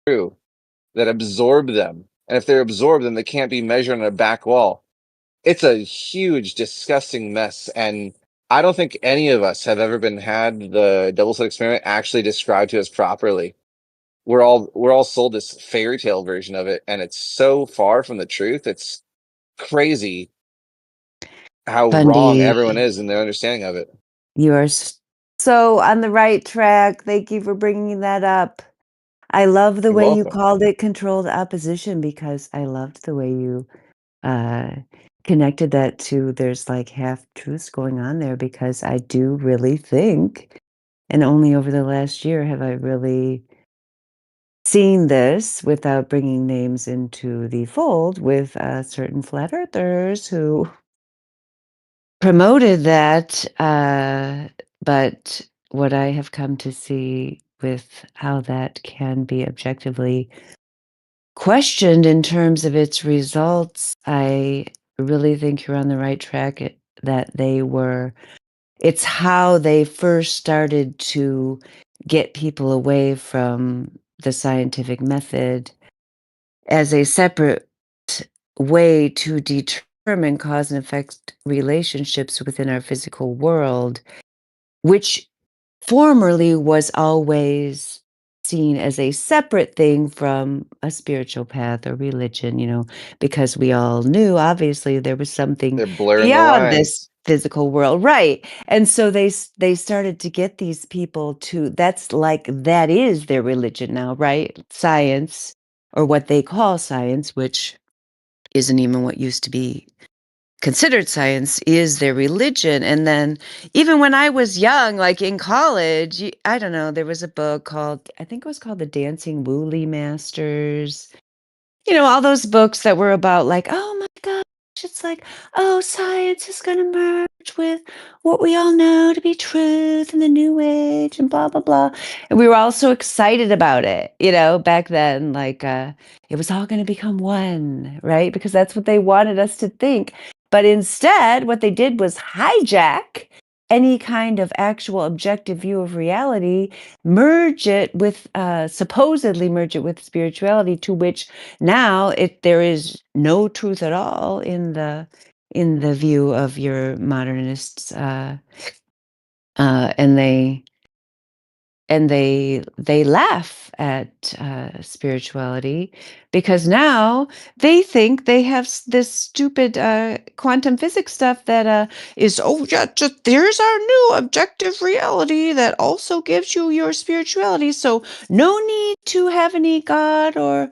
true that absorb them. And if they're absorbed, then they can't be measured on a back wall. It's a huge, disgusting mess. And I don't think any of us have ever had the double slit experiment actually described to us properly. We're all sold this fairy tale version of it, and it's so far from the truth. It's crazy how wrong Fundy, everyone is in their understanding of it. you are so on the right track. Thank you for bringing that up. I love the You're way you welcome. called it controlled opposition because I loved the way you uh, connected that to there's like half truths going on there because I do really think, and only over the last year have I really seen this without bringing names into the fold with certain flat earthers who promoted that. But what I have come to see with how that can be objectively questioned in terms of its results, I really think you're on the right track that it's how they first started to get people away from the scientific method as a separate way to determine cause and effect relationships within our physical world, which formerly was always seen as a separate thing from a spiritual path or religion, because we all knew obviously there was something They're blurring the beyond this lines. physical world, right? And so they started to get these people to that is their religion now, right? Science, or what they call science, which isn't even what used to be considered science, is their religion. And then even when I was young, like in college, I don't know, there was a book called, I think it was called The Dancing Woolly Masters. All those books that were about like, oh my gosh, it's like, oh, science is going to merge with what we all know to be truth in the new age and blah, blah, blah. And we were all so excited about it, back then, like, it was all going to become one, right? Because that's what they wanted us to think. But instead, what they did was hijack any kind of actual objective view of reality, supposedly merge it with spirituality, to which now there is no truth at all in the view of your modernists, and they laugh at spirituality because now they think they have this stupid quantum physics stuff that is, oh yeah, just there's our new objective reality that also gives you your spirituality, so no need to have any god or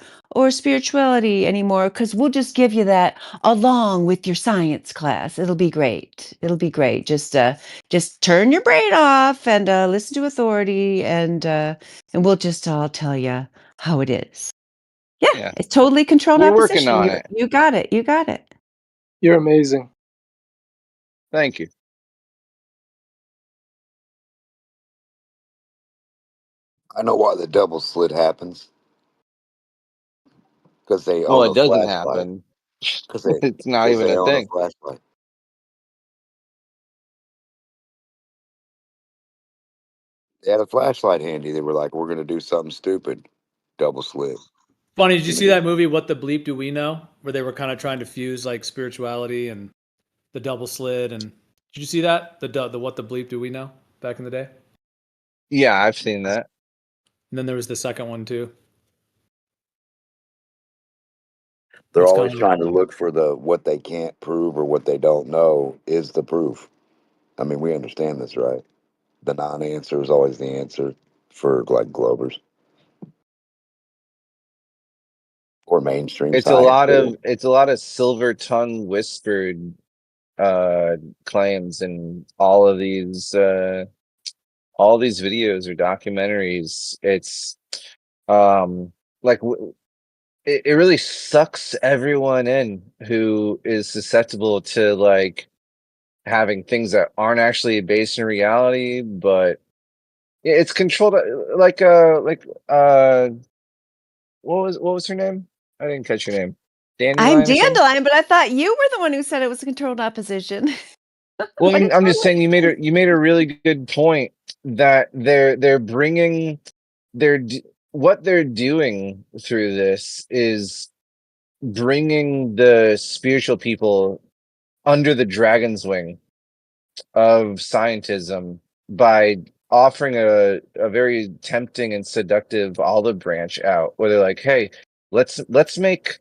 spirituality anymore because we'll just give you that along with your science class. It'll be great. Just turn your brain off and listen to authority, and we'll just all tell you how it is. Yeah, Yeah. it's totally controlled We're working opposition. on You it. you got it. You got it. You're amazing. Thank you. I know why the double slit happens because they Well, own it a doesn't flashlight. happen. Because they It's not because even they a own a thing. flashlight. They had a flashlight handy. They were like, "We're going to do something stupid." Double slit. Funny, did you see that movie, What the Bleep Do We Know? Where they were kind of trying to fuse like spirituality and the double slit. And did you see that? The What the Bleep Do We Know back in the day? Yeah, I've seen that. And then there was the second one too. They're It's always kind of trying to look for the what they can't prove or what they don't know is the proof. I mean, we understand this, right? The non-answer is always the answer for like Globers or mainstream It's a science. lot Really. of silver tongue whispered claims in all these videos or documentaries. It's like it really sucks everyone in who is susceptible to like having things that aren't actually based in reality, but it's controlled like what was her name? I didn't catch your name. I'm Dandelion or something? Dandelion, but I thought you were the one who said it was controlled opposition. Well, But it's I'm just totally saying you made a really good point that they're bringing their what they're doing through this is bringing the spiritual people under the dragon's wing of scientism by offering a very tempting and seductive olive branch out where they're like, hey, let's make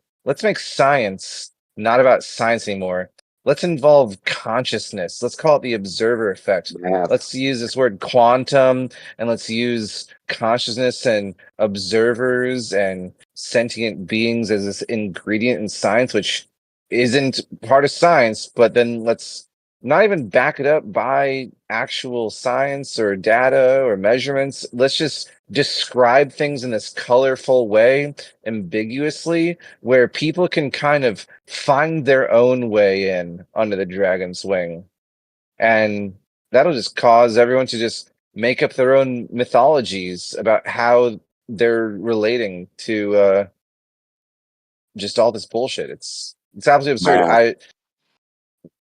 science not about science anymore. Let's involve consciousness. Let's call it the observer effect. Math. Let's use this word quantum, and let's use consciousness and observers and sentient beings as this ingredient in science, which isn't part of science, but then let's not even back it up by actual science or data or measurements. Let's just describe things in this colorful way, ambiguously, where people can kind of find their own way in under the dragon's wing. And that'll just cause everyone to just make up their own mythologies about how they're relating to just all this bullshit. It's absolutely absurd. Math.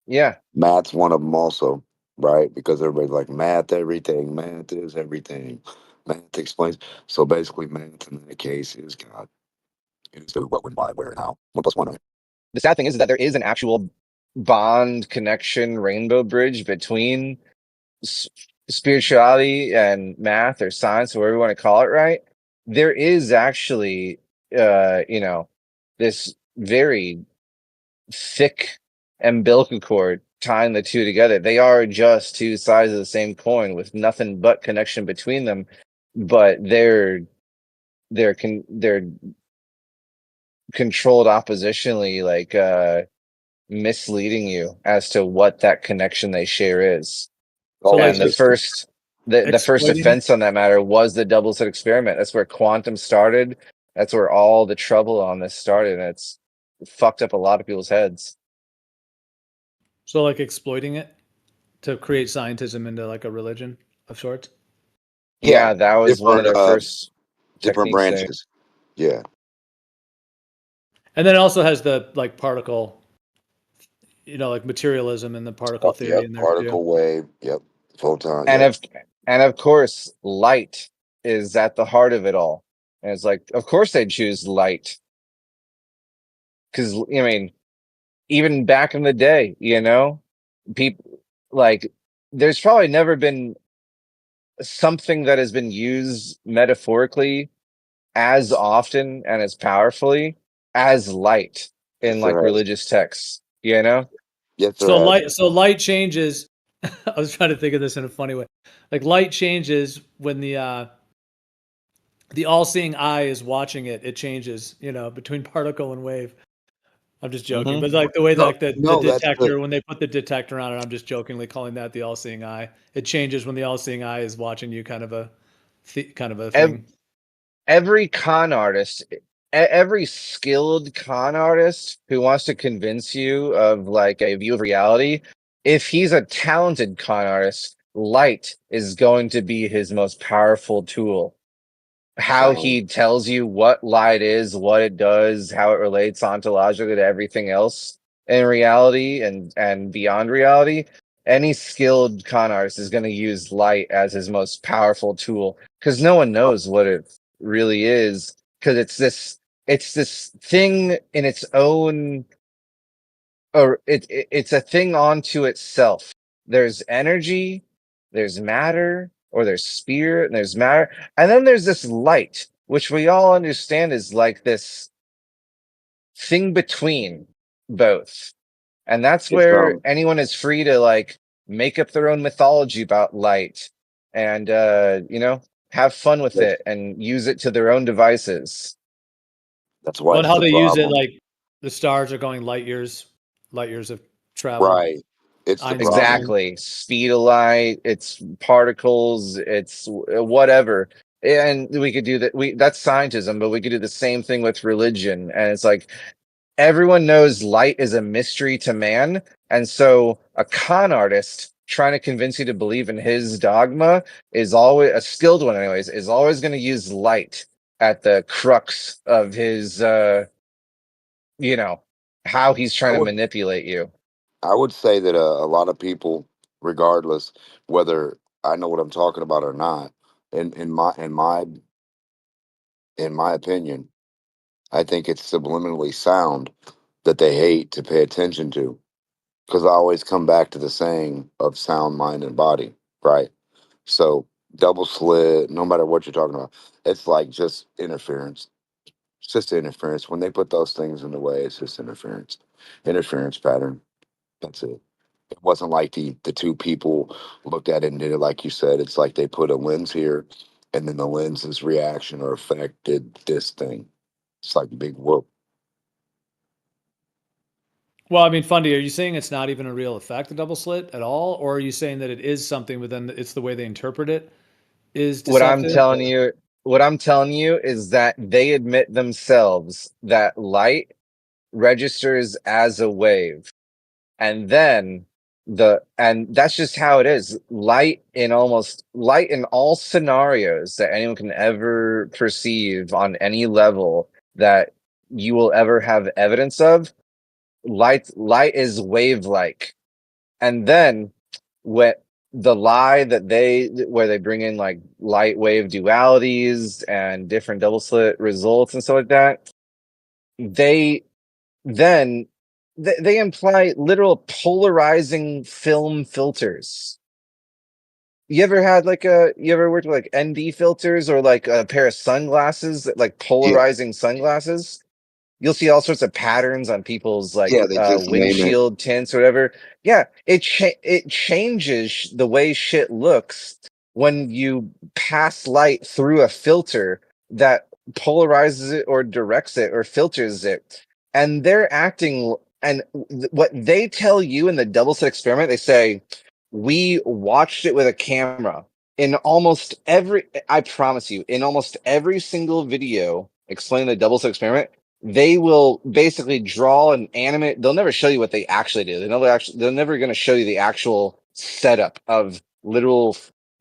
Yeah. Math's one of them also, right? Because everybody's like, math everything. Math is everything. Math explains. So basically, math in that case is God. It is who, what, when, why, where, and how. 1 + 1, right? The sad thing is that there is an actual bond, connection, rainbow bridge between s- spirituality and math or science or whatever you want to call it, right? There is actually this very thick umbilical cord tying the two together. They are just two sides of the same coin with nothing but connection between them, but they're controlled oppositionally, like misleading you as to what that connection they share is. So like And the Always. first the first exploiting. offense on that matter was the double slit experiment. That's where quantum started. That's where all the trouble on this started, and it's fucked up a lot of people's heads. So like exploiting it to create scientism into like a religion of sorts. Yeah. Yeah, that was one of Different, their first different techniques there. branches. Yeah. And then it also has the like particle, like materialism and the particle theory Yep. in there too. Particle wave. Yep. Photon. And Yep. of course, light is at the heart of it all. And it's like, of course they'd choose light. Because I mean, even back in the day, people like there's probably never been something that has been used metaphorically as often and as powerfully as light in Yes, like there has. religious texts, you know? Yes, there So has. light changes. I was trying to think of this in a funny way. Like light changes when the all-seeing eye is watching it. It changes, between particle and wave. I'm just joking, Hmm. but like the way No, like the no, that's the detector when they put the detector on it, I'm just jokingly calling that the all-seeing eye. It changes when the all-seeing eye is watching you, kind of a Ev- thing. every con artist, every skilled con artist who wants to convince you of like a view of reality, if he's a talented con artist, light is going to be his most powerful tool. How sound. he tells you what light is, what it does, how it relates ontologically to everything else in reality and beyond reality. Any skilled con artist is going to use light as his most powerful tool because no one knows what it really is because it's this thing in its own, or it's a thing onto itself. There's energy, there's matter, or there's spirit, and there's matter, and then there's this light, which we all understand is like this thing between both. And that's It's where anyone is free to like make up their own mythology about light and have fun with that's it and use it to their own devices. that's why Well, and it's how the they use it, problem. like the stars are going light years of travel. Right. It's the problem. Einstein. Exactly. Speed of light, it's particles, it's whatever. And we could do that. That's scientism, but we could do the same thing with religion. And it's like everyone knows light is a mystery to man. And so a con artist trying to convince you to believe in his dogma is always a skilled one, anyways, is always going to use light at the crux of his you know, how he's I trying to would manipulate you. I would say that a lot of people, regardless whether I know what I'm talking about or not, in my in my opinion, I think it's subliminally sound that they hate to pay attention to. Because I always come back to the saying of sound, mind, and body, right? So double slit, no matter what you're talking about, it's like just interference. It's just interference. When they put those things in the way, it's just interference. Interference pattern. That's it. It wasn't like the two people looked at it and did it like you said. It's like they put a lens here, and then the lens's reaction or effect did this thing. It's like big whoop. Well, I mean, Fundy, are you saying it's not even a real effect, the double slit at all, or are you saying that it is something, but then it's the way they interpret it is What I'm deceptive? telling you, what I'm telling you is that they admit themselves that light registers as a wave. And then and that's just how it is. Light in all scenarios that anyone can ever perceive on any level that you will ever have evidence of, light is wave like. And then what the lie that where they bring in like light wave dualities and different double slit results and stuff like that, they then they imply literal polarizing film filters. You ever worked with like ND filters or like a pair of sunglasses, like Yeah, polarizing sunglasses? You'll see all sorts of patterns on people's yeah, like they just name it. windshield tints or whatever. Yeah, it changes the way shit looks when you pass light through a filter that polarizes it or directs it or filters it. And they're acting and what they tell you in the double slit experiment, they say, we watched it with a camera. In almost every, I promise you, in almost every single video explaining the double slit experiment, they will basically draw an animate. They'll never show you what they actually do. They're never going to show you the actual setup of literal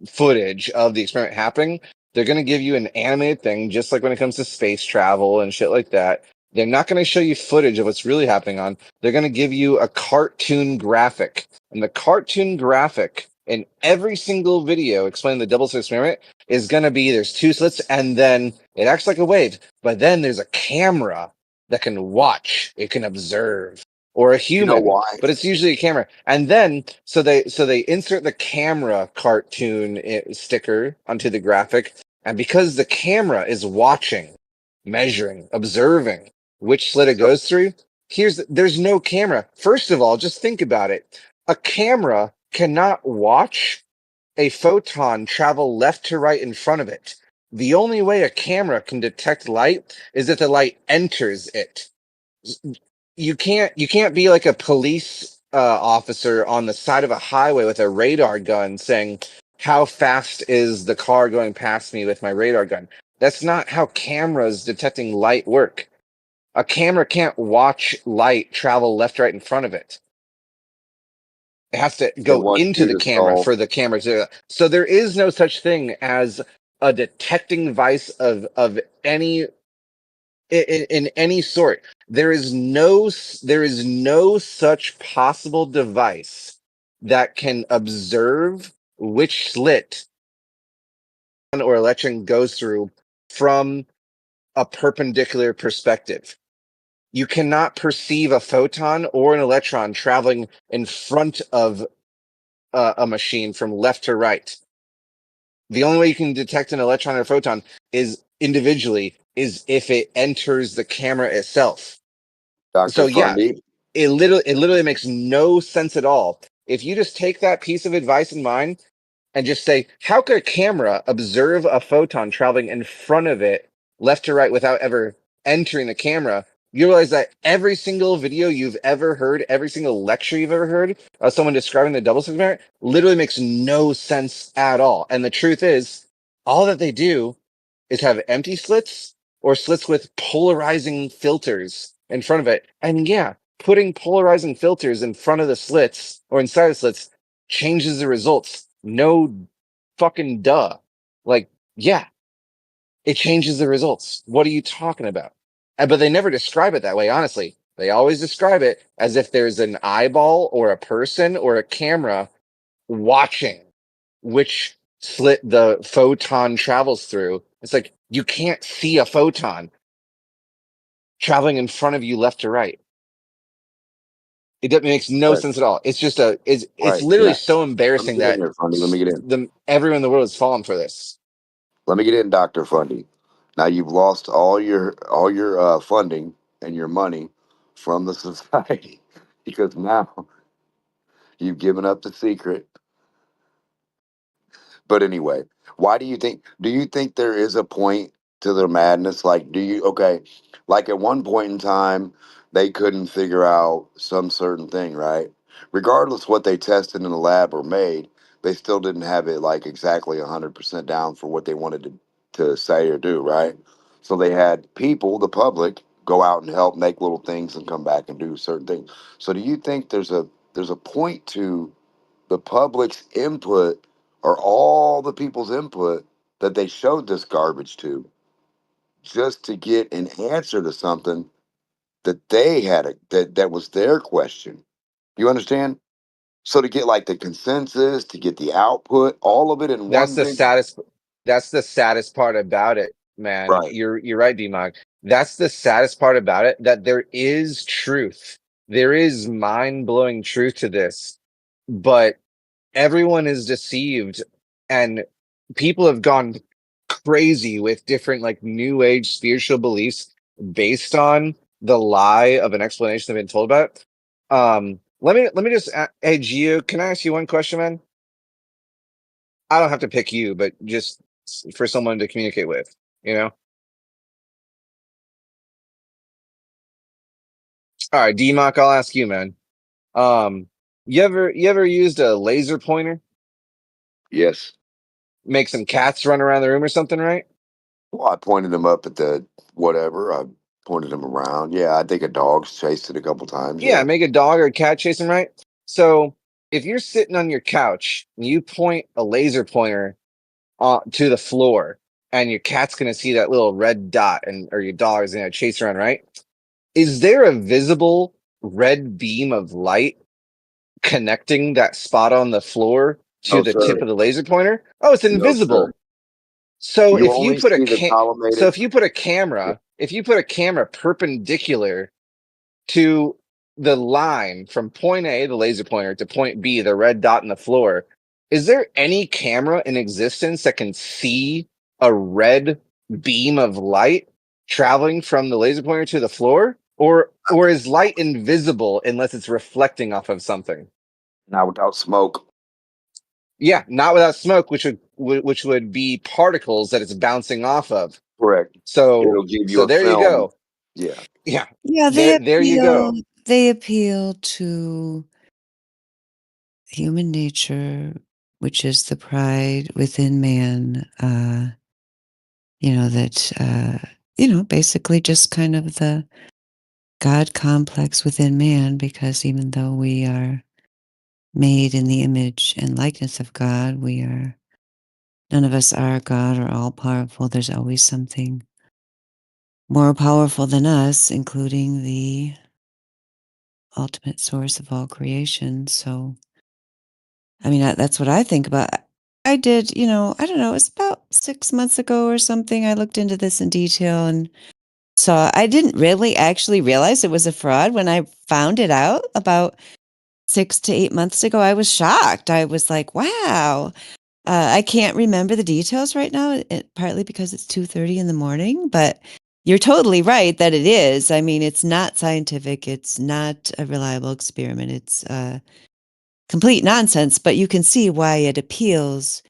footage of the experiment happening. They're going to give you an animated thing, just like when it comes to space travel and shit like that. They're not going to show you footage of what's really happening on. They're going to give you a cartoon graphic. And the cartoon graphic in every single video explaining the double slit experiment is going to be there's two slits and then it acts like a wave. But then there's a camera that can watch, it can observe, or a You know human, why? but it's usually a camera. And then so they insert the camera cartoon sticker onto the graphic, and because the camera is watching, measuring, observing which slit it So goes through, there's no camera. First of all, just think about it. A camera cannot watch a photon travel left to right in front of it. The only way a camera can detect light is if the light enters it. You can't be like a police officer on the side of a highway with a radar gun saying, how fast is the car going past me with my radar gun? That's not how cameras detecting light work. A camera can't watch light travel left, right in front of it. It has to they go want into you the to camera solve. for the camera to. So there is no such thing as a detecting device of any in any sort. There is no such possible device that can observe which slit or electron goes through from a perpendicular perspective. You cannot perceive a photon or an electron traveling in front of a machine from left to right. The only way you can detect an electron or photon is individually is if it enters the camera itself. Dr. So yeah, Fundy, it literally makes no sense at all. If you just take that piece of advice in mind and just say, how could a camera observe a photon traveling in front of it, left to right, without ever entering the camera? You realize that every single video you've ever heard, every single lecture you've ever heard of someone describing the double slit experiment literally makes no sense at all. And the truth is, all that they do is have empty slits or slits with polarizing filters in front of it. And yeah, putting polarizing filters in front of the slits or inside the slits changes the results. No fucking duh. Like, yeah, it changes the results. What are you talking about? But they never describe it that way, honestly. They always describe it as if there's an eyeball or a person or a camera watching which slit the photon travels through. It's like, You can't see a photon traveling in front of you left to right. It makes no Right. sense at all. It's just it's Right. literally Now, so let me embarrassing get in that there, Fundy. Let me get in. everyone in the world is falling for this. Let me get in, Doctor Fundy. Now you've lost all your funding and your money from the society because now you've given up the secret. But anyway, why do you think? Do you think there is a point to their madness? Like, do you okay? Like at one point in time, they couldn't figure out some certain thing, right? Regardless what they tested in the lab or made, they still didn't have it like exactly 100% down for what they wanted to say or do, right? So they had people, the public, go out and help make little things and come back and do certain things. So do you think there's a point to the public's input or all the people's input that they showed this garbage to just to get an answer to something that they had that was their question. You understand? So to get like the consensus, to get the output, all of it in That's one the big saddest. That's the saddest part about it, man. right. You're right, Demog. That's the saddest part about it. That there is truth. There is mind blowing truth to this, but everyone is deceived, and people have gone crazy with different like new age spiritual beliefs based on the lie of an explanation they've been told about. Let me just hey Gio, can I ask you one question, man? I don't have to pick you, but just for someone to communicate with, you know? All right, DMOC, I'll ask you, man. Um, you ever used a laser pointer? Yes. Make some cats run around the room or something, right? Well, I pointed them up at the whatever. I pointed them around. Yeah, I think a dog's chased it a couple times. Yeah, Yeah. make a dog or a cat chase them, right? So if you're sitting on your couch and you point a laser pointer to the floor, and your cat's gonna see that little red dot, and or your dog is gonna chase around, right? Is there a visible red beam of light connecting that spot on the floor to No, the tip sir. of the laser pointer? Oh, it's No, sir. invisible. So You if you only put a see the so collimated. if you put a camera perpendicular to the line from point A, the laser pointer, to point B, the red dot in the floor, is there any camera in existence that can see a red beam of light traveling from the laser pointer to the floor? Or is light invisible unless it's reflecting off of something? Not without smoke. Yeah, not without smoke, which would be particles that it's bouncing off of. Correct. So It'll give you so a there you film. go. Yeah. Yeah, Yeah, there you go. they appeal to human nature, which is the pride within man, that, basically just kind of the God complex within man, because even though we are made in the image and likeness of God, none of us are God or all powerful. There's always something more powerful than us, including the ultimate source of all creation. So, I mean, that's what I think about. I did, I don't know, it was about 6 months ago or something. I looked into this in detail and saw I didn't really actually realize it was a fraud when I found it out about 6 to 8 months ago. I was shocked. I was like, wow. I can't remember the details right now, partly because it's 2:30 in the morning, but you're totally right that it is. I mean, it's not scientific. It's not a reliable experiment. It's complete nonsense, but you can see why it appeals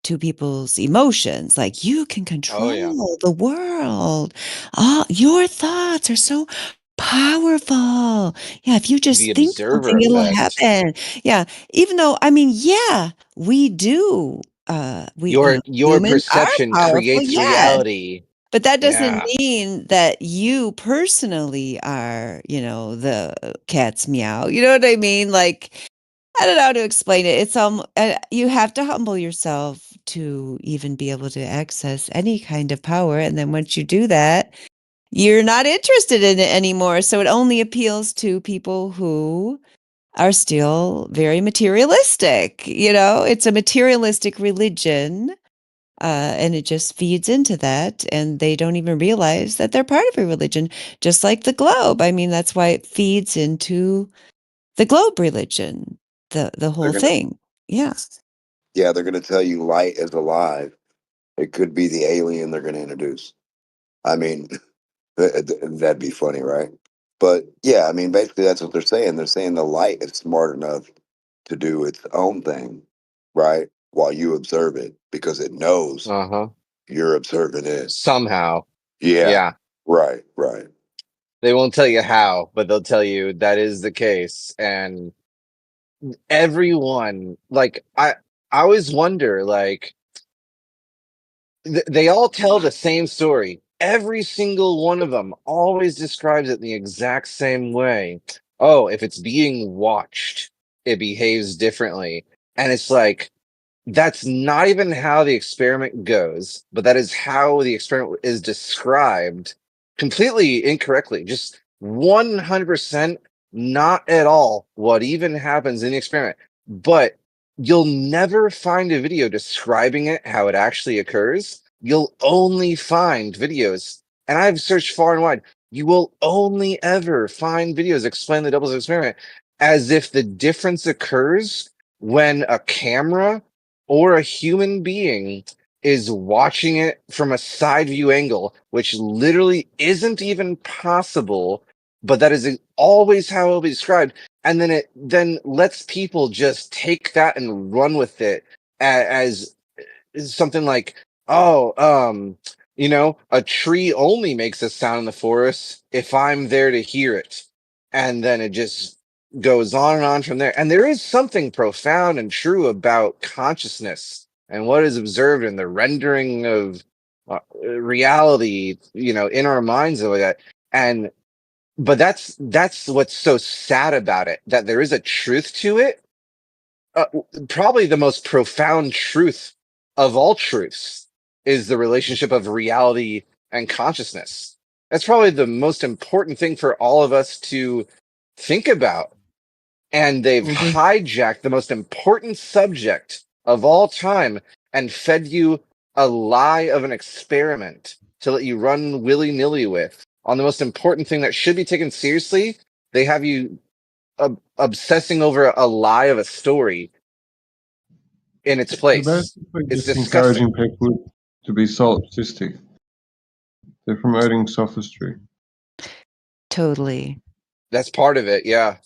to people's emotions. Like, you can Oh yeah. control the world. Your thoughts are so powerful. Yeah, if you The just think observer something, it'll effect. happen. Yeah, even though, I mean, yeah, we do. Your Humans are perception powerful, creates yes. reality. But that doesn't Yeah. mean that you personally are, the cat's meow. You know what I mean? Like, I don't know how to explain it. It's you have to humble yourself to even be able to access any kind of power, and then once you do that, you're not interested in it anymore. So it only appeals to people who are still very materialistic. It's a materialistic religion and it just feeds into that, and they don't even realize that they're part of a religion, just like the globe. I mean, that's why it feeds into the globe religion, the They're whole gonna, thing. Yeah. yeah, they're gonna tell you light is alive. It could be the alien they're gonna introduce. I mean, that'd be funny, right? But yeah, I mean, basically that's what they're saying. They're saying the light is smart enough to do its own thing, right? While you observe it, because it knows Uh-huh. you're observing it. Somehow. Yeah, Yeah. right, right. They won't tell you how, but they'll tell you that is the case. And everyone, like, I always wonder, like, they all tell the same story. Every single one of them always describes it in the exact same way. Oh, if it's being watched, it behaves differently. And it's like, that's not even how the experiment goes, but that is how the experiment is described completely incorrectly. Just 100% not at all what even happens in the experiment. But you'll never find a video describing it how it actually occurs. You'll only find videos, and I've searched far and wide. You will only ever find videos explain the doubles experiment as if the difference occurs when a camera or a human being is watching it from a side view angle, which literally isn't even possible, but that is always how it'll be described. And then it then lets people just take that and run with it as something like, oh, a tree only makes a sound in the forest if I'm there to hear it. And then it just goes on and on from there. And there is something profound and true about consciousness and what is observed in the rendering of reality, in our minds and like that. And but that's what's so sad about it, that there is a truth to it, uh, probably the most profound truth of all truths is the relationship of reality and consciousness. That's probably the most important thing for all of us to think about. And they've Mhm. hijacked the most important subject of all time and fed you a lie of an experiment to let you run willy-nilly with on the most important thing that should be taken seriously. They have you obsessing over a lie of a story in its They're place. basically It's just disgusting. encouraging people to be solipsistic. They're promoting sophistry. Totally. That's part of it. Yeah.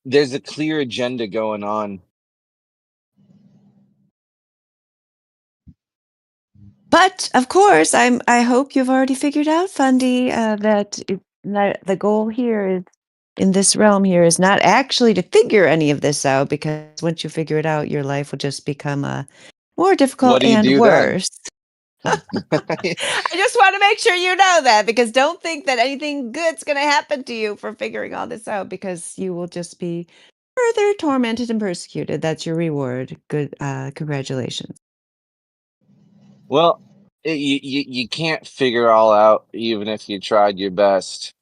There's a clear agenda going on. But of course, I hope you've already figured out, Fundy, that the goal here is in this realm here is not actually to figure any of this out, because once you figure it out, your life will just become more difficult What do you and do then? worse. I just want to make sure you know that, because don't think that anything good's going to happen to you for figuring all this out, because you will just be further tormented and persecuted. That's your reward. Good, congratulations. Well, you can't figure all out even if you tried your best.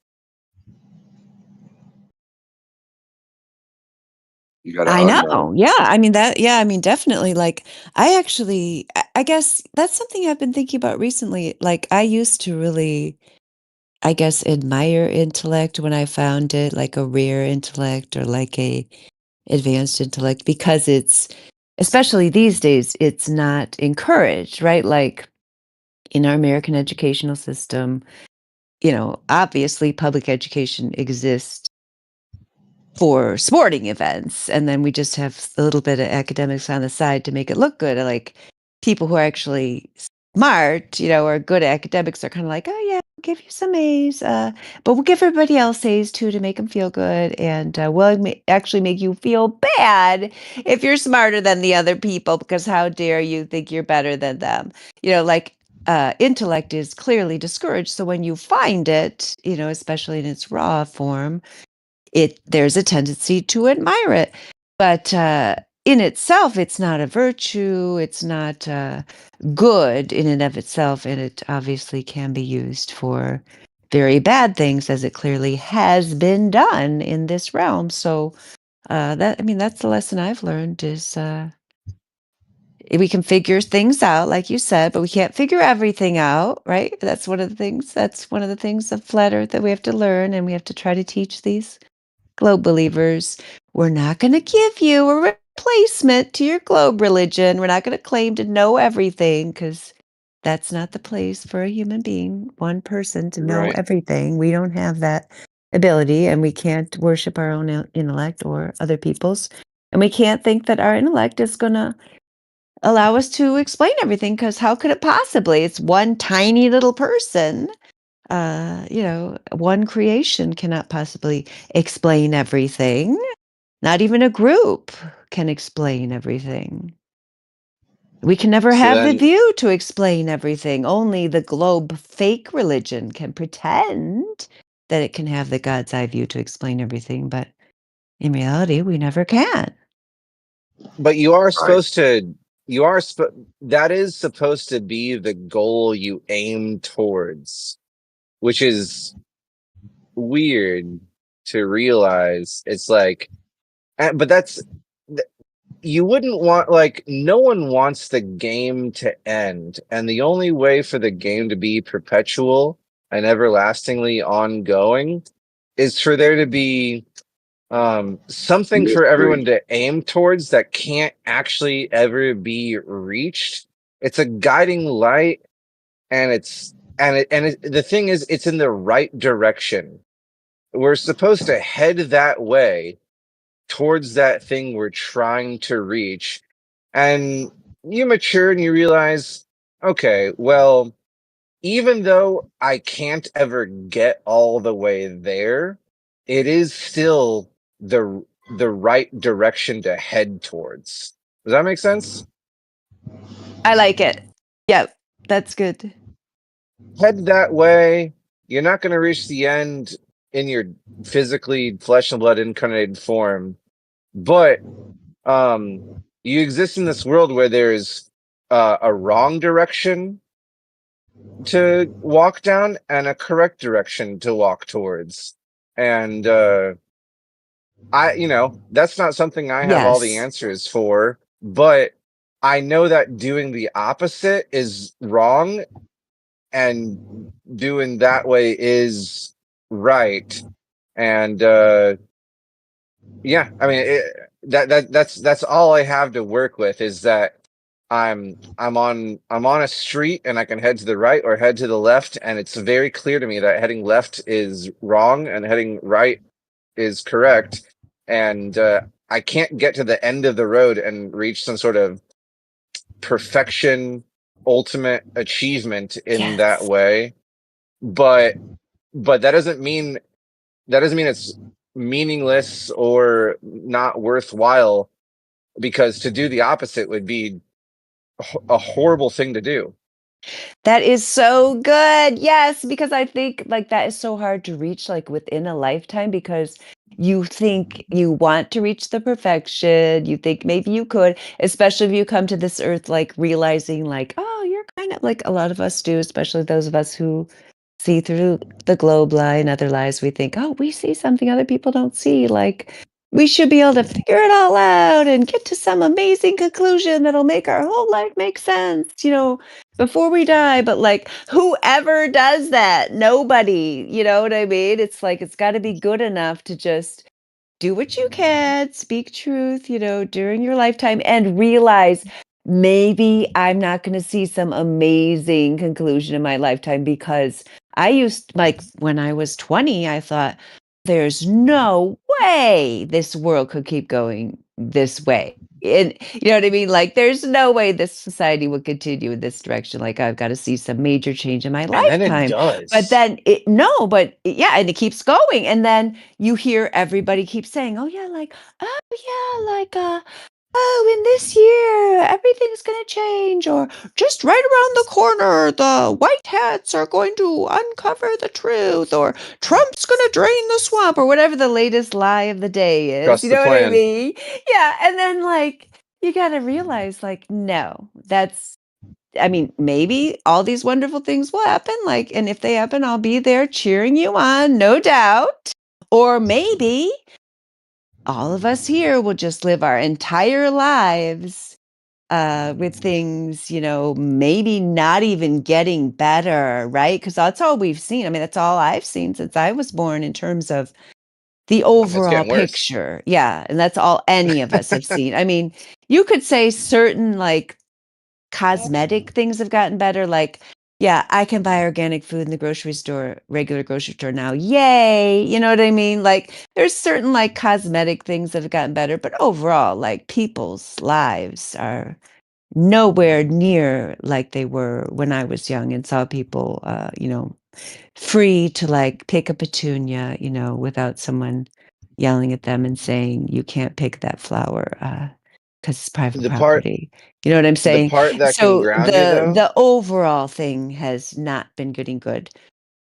You got to I unknown. know. Yeah. I mean yeah, I mean definitely, like I guess that's something I've been thinking about recently. Like I used to really, I guess, admire intellect when I found it, like a rare intellect or like a advanced intellect, because it's, especially these days, it's not encouraged, right? Like in our American educational system, obviously public education exists for sporting events, and then we just have a little bit of academics on the side to make it look good. Like people who are actually smart, or good at academics, are kind of like, oh yeah, we'll give you some A's, but we'll give everybody else A's too to make them feel good, and we'll actually make you feel bad if you're smarter than the other people, because how dare you think you're better than them? Like intellect is clearly discouraged. So when you find it, especially in its raw form, there's a tendency to admire it. But in itself, it's not a virtue. It's not good in and of itself, and it obviously can be used for very bad things, as it clearly has been done in this realm. So that's the lesson I've learned is we can figure things out, like you said, but we can't figure everything out, right? That's one of the things. That's one of the things of flat Earth that we have to learn, and we have to try to teach these globe believers. We're not going to give you a replacement to your globe religion. We're not going to claim to know everything, because that's not the place for a human being, one person, to know Right. everything. We don't have that ability, and we can't worship our own intellect or other people's. And we can't think that our intellect is going to allow us to explain everything, because how could it possibly? It's one tiny little person. One creation cannot possibly explain everything. Not even a group can explain everything. We can never So have the then, view to explain everything. Only the globe fake religion can pretend that it can have the God's eye view to explain everything, but in reality, we never can. but you are Right. supposed to, you are, that is supposed to be the goal you aim towards, which is weird to realize. It's like, but you wouldn't want, like, no one wants the game to end, and the only way for the game to be perpetual and everlastingly ongoing is for there to be something for Mystery. everyone to aim towards that can't actually ever be reached. It's a guiding light, and the thing is, it's in the right direction. We're supposed to head that way towards that thing we're trying to reach. And you mature and you realize, okay, well, even though I can't ever get all the way there, it is still the right direction to head towards. Does that make sense? I like it. Yep, that's good. Head that way. You're not going to reach the end in your physically flesh and blood incarnated form, but you exist in this world where there's a wrong direction to walk down and a correct direction to walk towards. And that's not something I have all the Yes. answers for, but I know that doing the opposite is wrong and doing that way is right. And yeah, I mean, that's all I have to work with, is that I'm on a street and I can head to the right or head to the left, and it's very clear to me that heading left is wrong and heading right is correct, and I can't get to the end of the road and reach some sort of perfection, ultimate achievement in that Yes. way. But that doesn't mean it's meaningless or not worthwhile, because to do the opposite would be a horrible thing to do. That is so good. Yes, because I think like that is so hard to reach like within a lifetime, because you think you want to reach the perfection. You think maybe you could, especially if you come to this earth like realizing like, oh, you're kind of like a lot of us do, especially those of us who see through the globe lie and other lies. We think, oh, we see something other people don't see. Like we should be able to figure it all out and get to some amazing conclusion that'll make our whole life make sense, before we die. But like, whoever does that? Nobody, you know what I mean? It's like, it's got to be good enough to just do what you can, speak truth, during your lifetime, and realize maybe I'm not going to see some amazing conclusion in my lifetime, because I used, like, when I was 20, I thought, there's no way this world could keep going this way. And you know what I mean? Like, there's no way this society would continue in this direction. Like, I've got to see some major change in my And then it lifetime. But does. then yeah, and it keeps going. And then you hear everybody keep saying, "Oh yeah, oh, in this year, everything's going to change," or just right around the corner, the white hats are going to uncover the truth, or Trump's going to drain the swamp, or whatever the latest lie of the day is. Trust You the know what I plan. mean? Yeah. And then, like, you gotta realize, like, no, I mean, maybe all these wonderful things will happen, like, and if they happen, I'll be there cheering you on, no doubt. Or maybe all of us here will just live our entire lives with things, maybe not even getting better, right? Because that's all we've seen. I mean, that's all I've seen since I was born in terms of the It's overall getting worse. picture. Yeah. And that's all any of us have seen. I mean, you could say certain like cosmetic things have gotten better. Like, yeah, I can buy organic food in the grocery store, regular grocery store now. Yay. You know what I mean? Like, there's certain like cosmetic things that have gotten better, but overall, like people's lives are nowhere near like they were when I was young and saw people, free to like pick a petunia, without someone yelling at them and saying, you can't pick that flower because it's private The part property. You know what I'm the saying? part that can So ground you the though, the overall thing has not been getting good.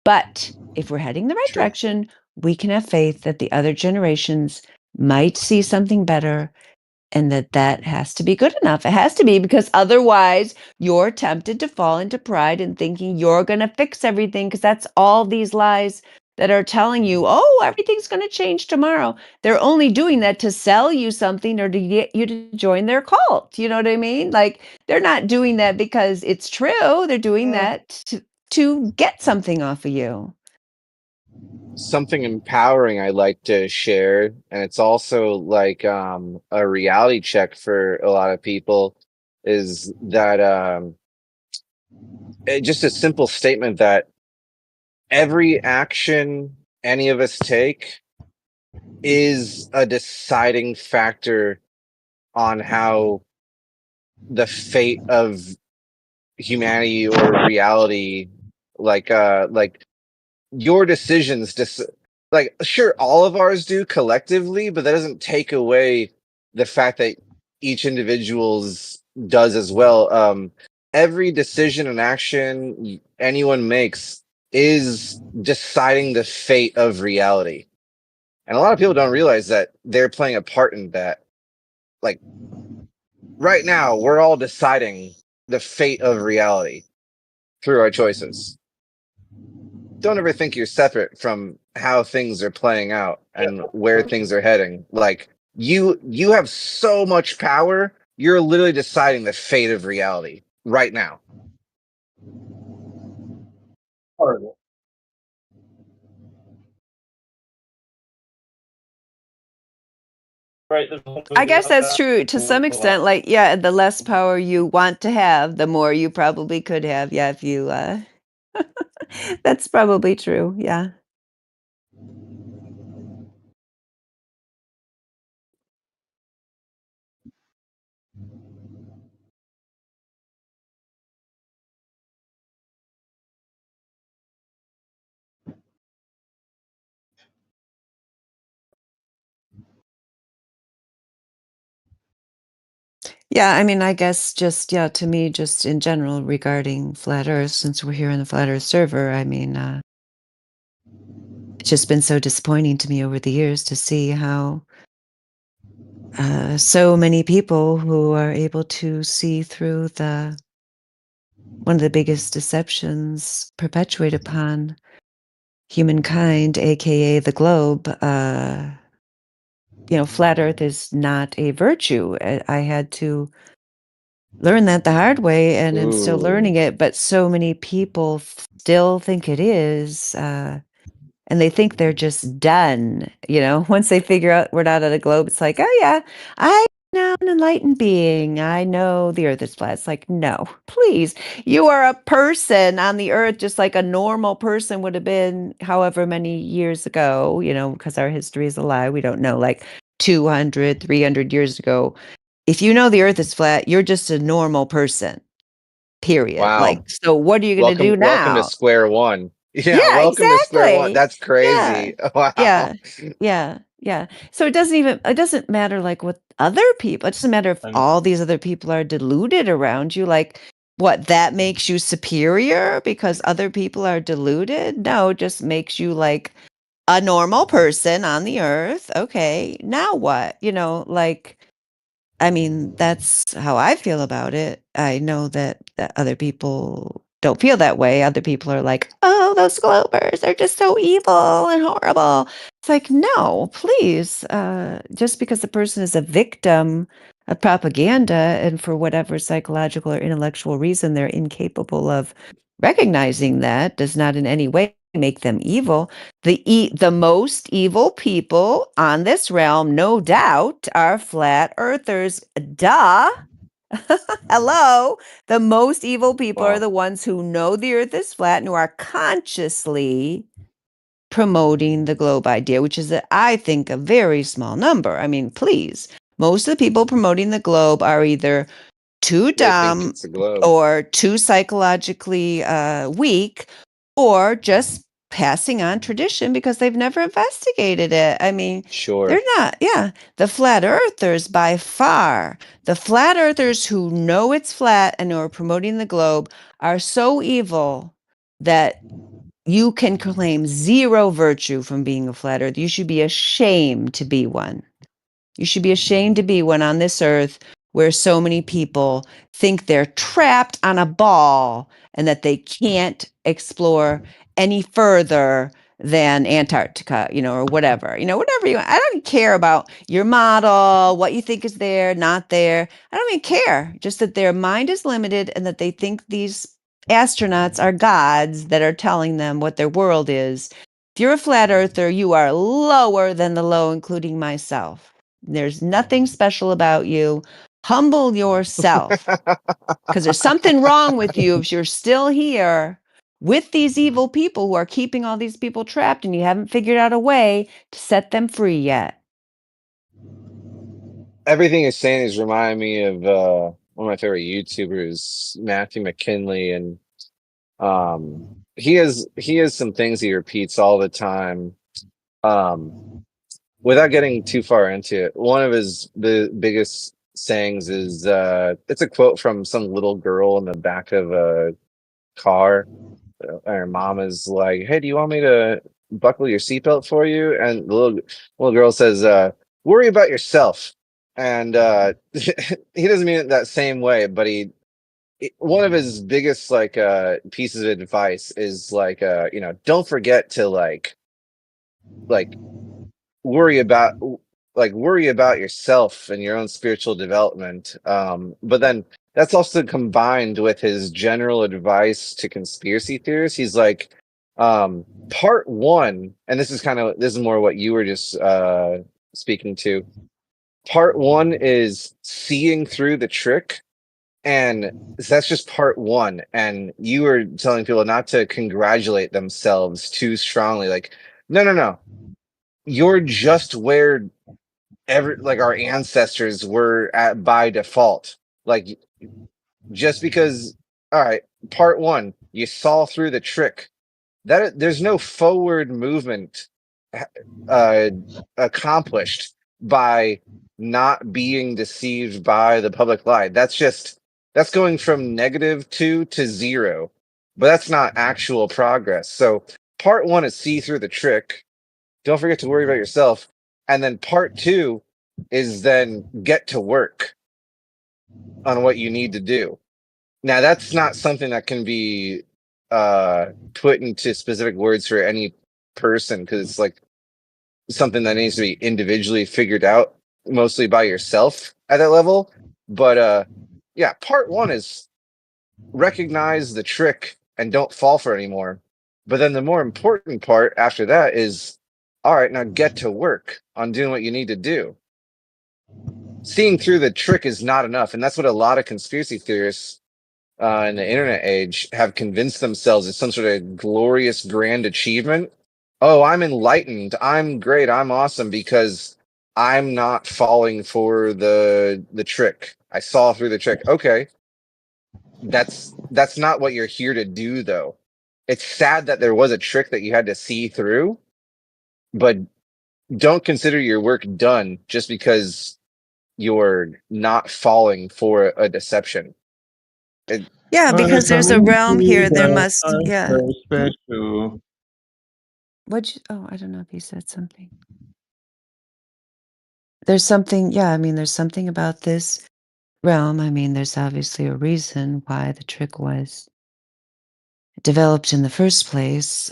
But if we're heading the right true. direction, we can have faith that the other generations might see something better and that has to be good enough. It has to be because otherwise you're tempted to fall into pride and thinking you're going to fix everything because that's all these lies that are telling you, oh, everything's going to change tomorrow. They're only doing that to sell you something or to get you to join their cult. You know what I mean? Like they're not doing that because it's true. They're doing that to get something off of you. Something empowering I like to share, and it's also like a reality check for a lot of people, is that just a simple statement that every action any of us take is a deciding factor on how the fate of humanity or reality, like your decisions just like sure all of ours do collectively, but that doesn't take away the fact that each individual's does as well. Every decision and action anyone makes is deciding the fate of reality, and a lot of people don't realize that they're playing a part in that. Like right now we're all deciding the fate of reality through our choices. Don't ever think you're separate from how things are playing out and where things are heading. Like you have so much power. You're literally deciding the fate of reality right now. Right. There's a whole I movie guess about that's that. true to some extent. Like, yeah, the less power you want to have, the more you probably could have. Yeah, if you, that's probably true. Yeah. Yeah, I mean, I guess just, yeah, to me, just in general regarding flat Earth, since we're here in the flat Earth server, I mean, it's just been so disappointing to me over the years to see how so many people who are able to see through one of the biggest deceptions perpetuated upon humankind, aka the globe, flat Earth is not a virtue. I had to learn that the hard way and am still Ooh. learning it, but so many people still think it is. And they think they're just done, once they figure out we're not on a globe, it's like, oh yeah, I now an enlightened being. I know the earth is flat. It's like, no, please. You are a person on the earth, just like a normal person would have been however many years ago, because our history is a lie. We don't know, like 200, 300 years ago. If you know the earth is flat, you're just a normal person, period. Like, Wow. so what are you going to do Welcome to now? square one. Yeah, Yeah, welcome to square one. exactly. That's Yeah. crazy. Yeah. Wow. Yeah. Yeah. So it doesn't matter like what other people, it doesn't matter if And all these other people are deluded around you. Like, what, that makes you superior because other people are deluded? No, it just makes you like a normal person on the earth. Okay. Now what? Like, I mean, that's how I feel about it. I know that other people don't feel that way. Other people are like, "Oh, those Globers, they're just so evil and horrible." It's like, no, please. Just because a person is a victim of propaganda and for whatever psychological or intellectual reason they're incapable of recognizing that does not in any way make them evil. The most evil people on this realm, no doubt, are flat earthers. Duh. Hello. The most evil people are Wow. the ones who know the earth is flat and who are consciously promoting the globe idea, which is, I think, a very small number. I mean, please. Most of the people promoting the globe are either too They think dumb it's a globe. or too psychologically weak or just passing on tradition because they've never investigated it. I mean, they're Sure. not, yeah. The flat earthers, by far, the flat earthers who know it's flat and who are promoting the globe are so evil that you can claim zero virtue from being a flat earth. You should be ashamed to be one. You should be ashamed to be one on this earth where so many people think they're trapped on a ball and that they can't explore any further than Antarctica, or whatever, whatever you. I don't care about your model, what you think is there, not there. I don't even care. Just that their mind is limited and that they think these astronauts are gods that are telling them what their world is. If you're a flat earther, you are lower than the low, including myself. There's nothing special about you. Humble yourself because there's something wrong with you if you're still here with these evil people who are keeping all these people trapped and you haven't figured out a way to set them free yet. Everything you're saying is reminding me of one of my favorite YouTubers, Matthew McKinley, and he has some things he repeats all the time. Without getting too far into it, one of the biggest sayings is it's a quote from some little girl in the back of a car. Her mom is like, "Hey, do you want me to buckle your seatbelt for you?" And the little girl says, "Worry about yourself." And he doesn't mean it that same way, but one of his biggest pieces of advice is don't forget to like worry about worry about yourself and your own spiritual development. But then that's also combined with his general advice to conspiracy theorists. He's like, part one, and this is more what you were just speaking to. Part one is seeing through the trick, and that's just part one. And you were telling people not to congratulate themselves too strongly. Like, no. You're just where our ancestors were at by default. Like, just because, all right, part one, you saw through the trick. That There's no forward movement uh accomplished by not being deceived by the public lie. That's going from -2 to 0, but that's not actual progress. So part one is see through the trick. Don't forget to worry about yourself. And then part two is then get to work on what you need to do. Now, that's not something that can be put into specific words for any person, because it's like something that needs to be individually figured out mostly by yourself at that level. But yeah, part one is recognize the trick and don't fall for it anymore. But then the more important part after that is, all right, now get to work on doing what you need to do. Seeing through the trick is not enough. And that's what a lot of conspiracy theorists in the internet age have convinced themselves is some sort of glorious grand achievement. Oh, I'm enlightened. I'm great. I'm awesome because I'm not falling for the trick. I saw through the trick. Okay, that's not what you're here to do, though. It's sad that there was a trick that you had to see through, but don't consider your work done just because you're not falling for a deception. Yeah, Well, because it's there's a realm amazing here. There that must, I'm yeah. so special. Oh, I don't know if you said something. there's something, yeah, I mean, there's something about this realm. I mean, there's obviously a reason why the trick was developed in the first place.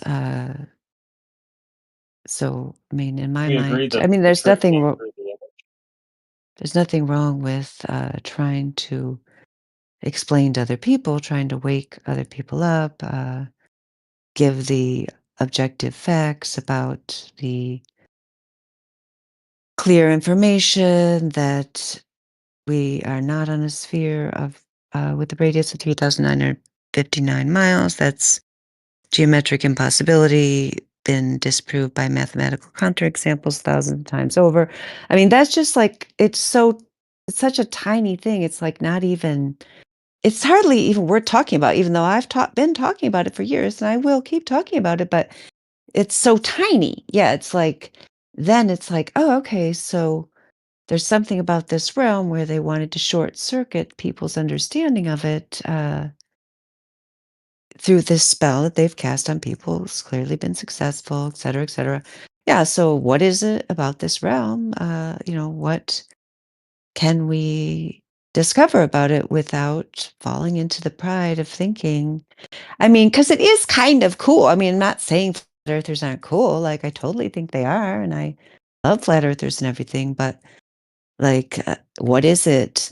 So, I mean, in my We agree mind, that I mean, the trick came through the image. there's nothing wrong with trying to explain to other people, trying to wake other people up, give the objective facts about the clear information that we are not on a sphere of with a radius of 3,959 miles. That's geometric impossibility, been disproved by mathematical counterexamples thousands of times over. I mean, that's just like it's such a tiny thing. It's like not even it's hardly even worth talking about, even though been talking about it for years, and I will keep talking about it, but it's so tiny. Yeah, it's like then it's like, oh, okay, so there's something about this realm where they wanted to short circuit people's understanding of it through this spell that they've cast on people. It's clearly been successful, et cetera, et cetera. Yeah. So, what is it about this realm? What can we discover about it without falling into the pride of thinking? I mean, because it is kind of cool. I mean, I'm not saying flat earthers aren't cool. Like, I totally think they are. And I love flat earthers and everything. But like, what is it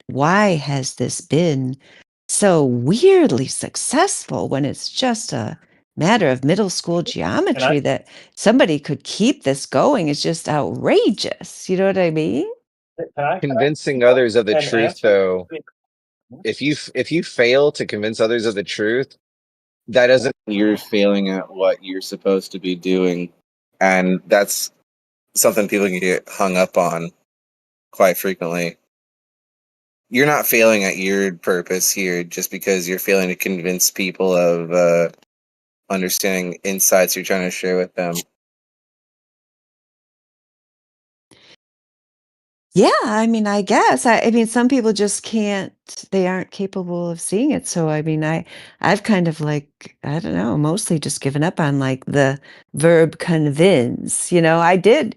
why has this been so weirdly successful when it's just a matter of middle school And geometry that somebody could keep this going is just outrageous. You know what I mean? Convincing others of the and truth, answer. though, if you fail to convince others of the truth, that doesn't mean you're failing at what you're supposed to be doing, and that's something people can get hung up on quite frequently. You're not failing at your purpose here just because you're failing to convince people of understanding insights you're trying to share with them. Yeah, I mean, I guess. I mean, some people just can't, they aren't capable of seeing it. So, I mean, I've kind of like, I don't know, mostly just given up on like the verb convince. I did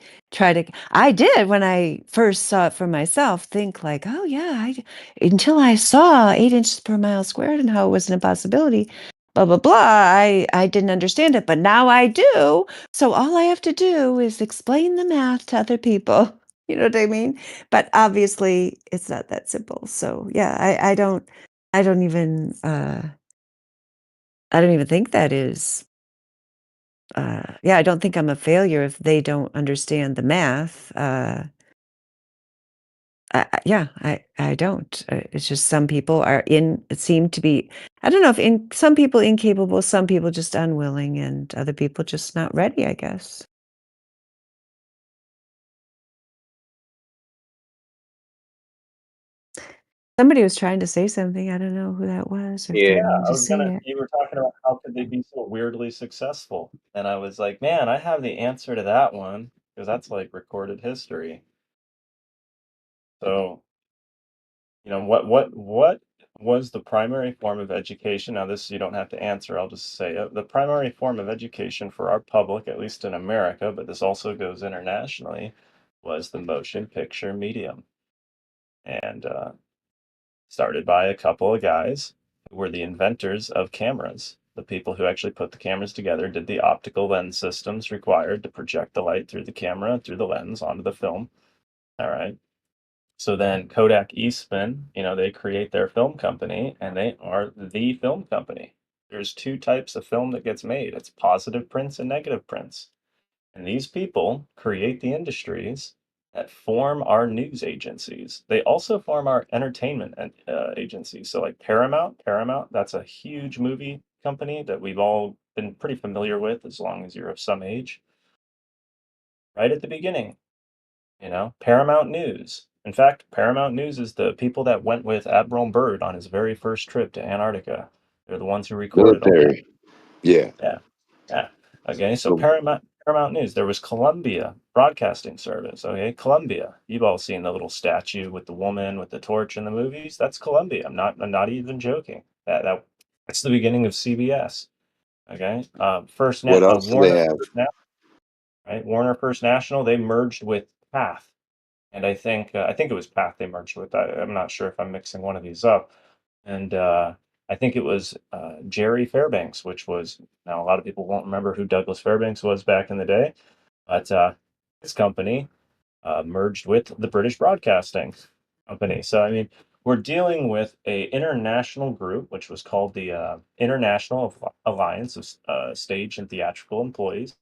when I first saw it for myself, think like, oh, yeah, until I saw 8 inches per mile squared and how it was an impossibility, blah, blah, blah, I didn't understand it. But now I do. So, all I have to do is explain the math to other people. You know what I mean? But obviously it's not that simple. So yeah, I don't even I don't even think that is yeah, I don't think I'm a failure if they don't understand the math. Yeah, I don't. It's just some people seem to be, I don't know if some people incapable, some people just unwilling, and other people just not ready, I guess. Somebody was trying to say something. I don't know who that was or if they Yeah. wanted I to was say gonna. it. You were talking about how could they be so weirdly successful, and I was like, man, I have the answer to that one because that's like recorded history. So, what was the primary form of education? Now, this you don't have to answer. I'll just say it. The primary form of education for our public, at least in America, but this also goes internationally, was the motion picture medium, and started by a couple of guys who were the inventors of cameras. The people who actually put the cameras together did the optical lens systems required to project the light through the camera, through the lens onto the film. All right. So then Kodak Eastman, they create their film company and they are the film company. There's two types of film that gets made. It's positive prints and negative prints. And these people create the industries that form our news agencies. They also form our entertainment agencies. So, like Paramount, that's a huge movie company that we've all been pretty familiar with as long as you're of some age. Right at the beginning, Paramount News. In fact, Paramount News is the people that went with Admiral Byrd on his very first trip to Antarctica. They're the ones who recorded all that. Military. Yeah. Yeah. Yeah. Okay. So So Paramount News. There was Columbia Broadcasting Service. Okay. Columbia. You've all seen the little statue with the woman with the torch in the movies. That's Columbia. I'm not even joking. That's the beginning of CBS. Okay. what else do they Warner have? First National, right? Warner First National. They merged with Path, and I think it was Path they merged with. I'm not sure if I'm mixing one of these up, and I think it was Jerry Fairbanks, which was, now a lot of people won't remember who Douglas Fairbanks was back in the day, but his company merged with the British Broadcasting Company. So I mean, we're dealing with a international group, which was called the International Alliance of Stage and Theatrical Employees,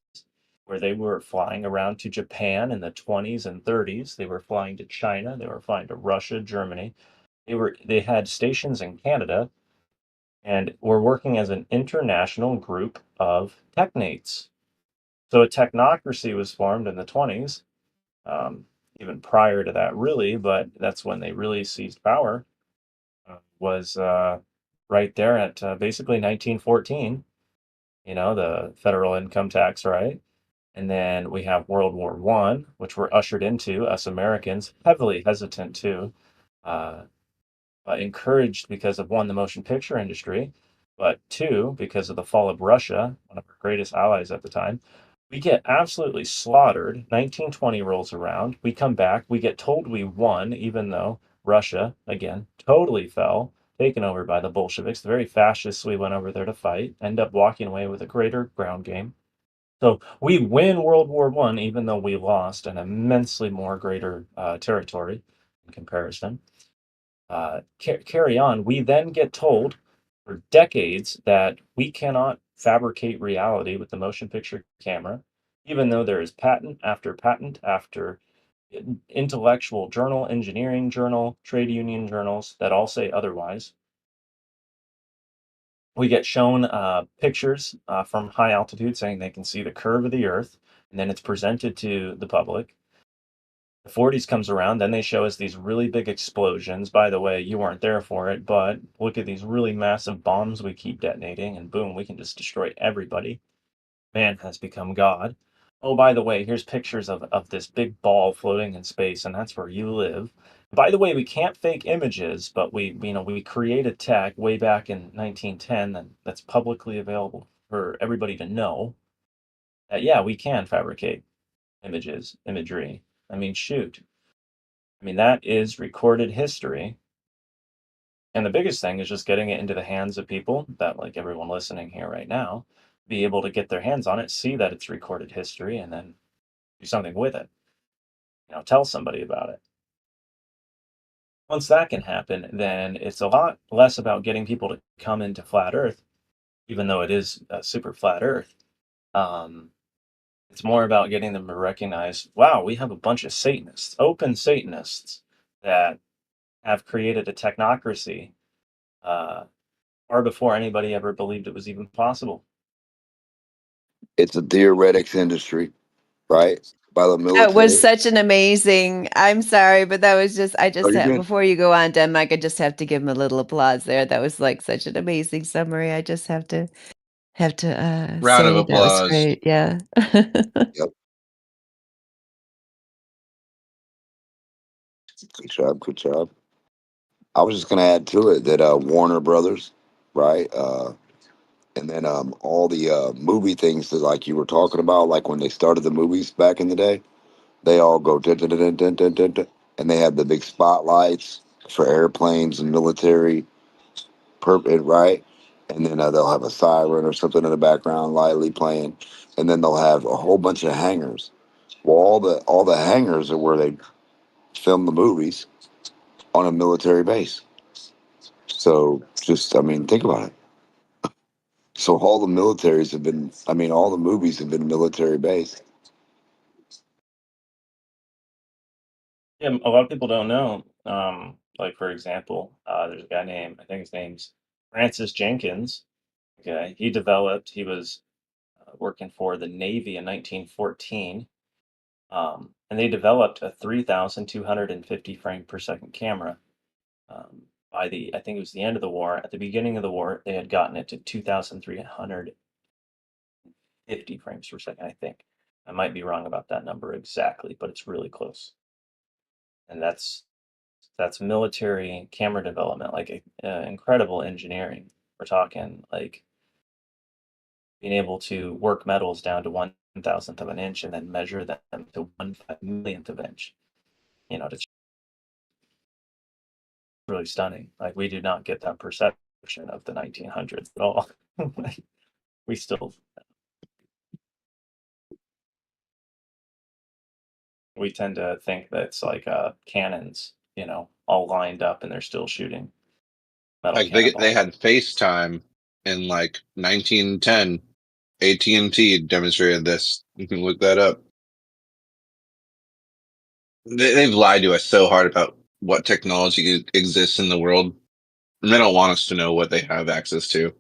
where they were flying around to Japan in the 20s and 30s. They were flying to China. They were flying to Russia, Germany. They had stations in Canada, and were working as an international group of technates. So a technocracy was formed in the 20s, even prior to that, really, but that's when they really seized power. Was right there at basically 1914. You know, the federal income tax, right? And then we have World War One, which we're ushered into, us Americans, heavily hesitant to, uh, encouraged because of one, the motion picture industry, but two, because of the fall of Russia, one of our greatest allies at the time. We get absolutely slaughtered. 1920 rolls around. We come back. We get told we won, even though Russia, again, totally fell, taken over by the Bolsheviks, the very fascists we went over there to fight, end up walking away with a greater ground game. So we win World War One, even though we lost an immensely more greater territory in comparison. Carry on. We then get told for decades that we cannot fabricate reality with the motion picture camera, even though there is patent after intellectual journal, engineering journal, trade union journals that all say otherwise. We get shown pictures from high altitude saying they can see the curve of the Earth, and then it's presented to the public. The 40s comes around, then they show us these really big explosions. By the way, you weren't there for it, but look at these really massive bombs we keep detonating, and boom, we can just destroy everybody. Man has become God. Oh, by the way, here's pictures of this big ball floating in space, and that's where you live. By the way, we can't fake images, but we created tech way back in 1910 that's publicly available for everybody to know that, yeah, we can fabricate imagery. I mean, shoot. I mean, that is recorded history. And the biggest thing is just getting it into the hands of people that, like everyone listening here right now, be able to get their hands on it, see that it's recorded history, and then do something with it. You know, tell somebody about it. Once that can happen, then it's a lot less about getting people to come into flat Earth, even though it is a super flat Earth. Um, it's more about getting them to recognize, wow, we have a bunch of Satanists, open Satanists, that have created a technocracy uh, far before anybody ever believed it was even possible. It's a theoretics industry, right? By the That was military. such an amazing. I'm sorry, but that was just I Oh, just you're have good. before you go on, Denmark, I just have to give him a little applause there. That was like such an amazing summary. I just have to Round of say that was applause. great. Yeah. Yep. Good job. Good job. I was just going to add to it that Warner Brothers, right? And then all the movie things that like you were talking about, like when they started the movies back in the day, they all go dun, dun, dun, dun, dun, dun, dun, dun, and they have the big spotlights for airplanes and military, right? And then they'll have a siren or something in the background lightly playing, and then they'll have a whole bunch of hangars. Well, all the hangars are where they film the movies on a military base. So just, I mean, think about it. So all the militaries have been, I mean, all the movies have been military based. Yeah, a lot of people don't know. Like for example, there's a guy named, I think his name's Francis Jenkins. Okay, he was working for the Navy in 1914, and they developed a 3,250 frame per second camera. By I think it was the end of the war. At the beginning of the war, they had gotten it to 2,350 frames per second, I think. I might be wrong about that number exactly, but it's really close. And that's military camera development, like incredible engineering. We're talking like being able to work metals down to 1,000th of an inch and then measure them to 1/5 millionth of an inch. to really stunning. Like we do not get that perception of the 1900s at all. Like, we still we tend to think that it's like cannons, all lined up and they're still shooting metal Like they cannonballs. had FaceTime in like 1910. AT&T demonstrated this. You can look that up. They've lied to us so hard about what technology exists in the world, and they don't want us to know what they have access to.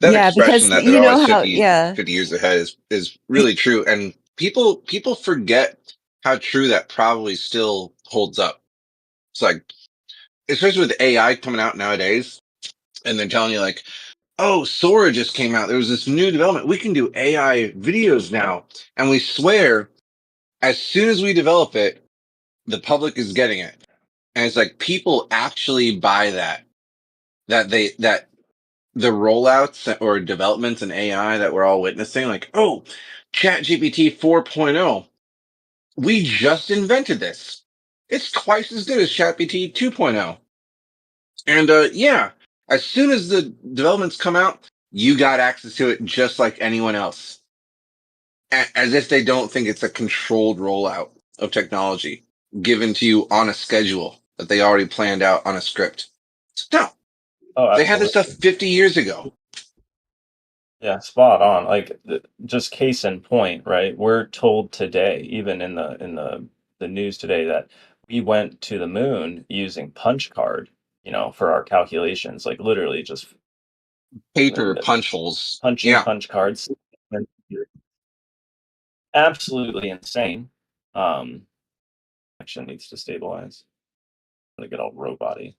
That Yeah, expression because that they're you know always how 50, yeah. 50 years ahead is really true. And people forget how true that probably still holds up. It's like, especially with AI coming out nowadays, and they're telling you like, oh, Sora just came out. There was this new development. We can do AI videos now. And we swear as soon as we develop it, the public is getting it. And it's like people actually buy that the rollouts or developments in AI that we're all witnessing, like, oh, ChatGPT 4.0. We just invented this. It's twice as good as ChatGPT 2.0. And yeah, as soon as the developments come out, you got access to it just like anyone else. As if they don't think it's a controlled rollout of technology given to you on a schedule that they already planned out on a script. No, Oh, they had this stuff absolutely. 50 years ago. Yeah, spot on. Like just case in point, right? We're told today, even in the news today, that we went to the moon using punch card, for our calculations. Like literally just Paper punch holes. punching Yeah. punch cards. Absolutely insane. Action needs to stabilize. I'm gonna get all robot-y.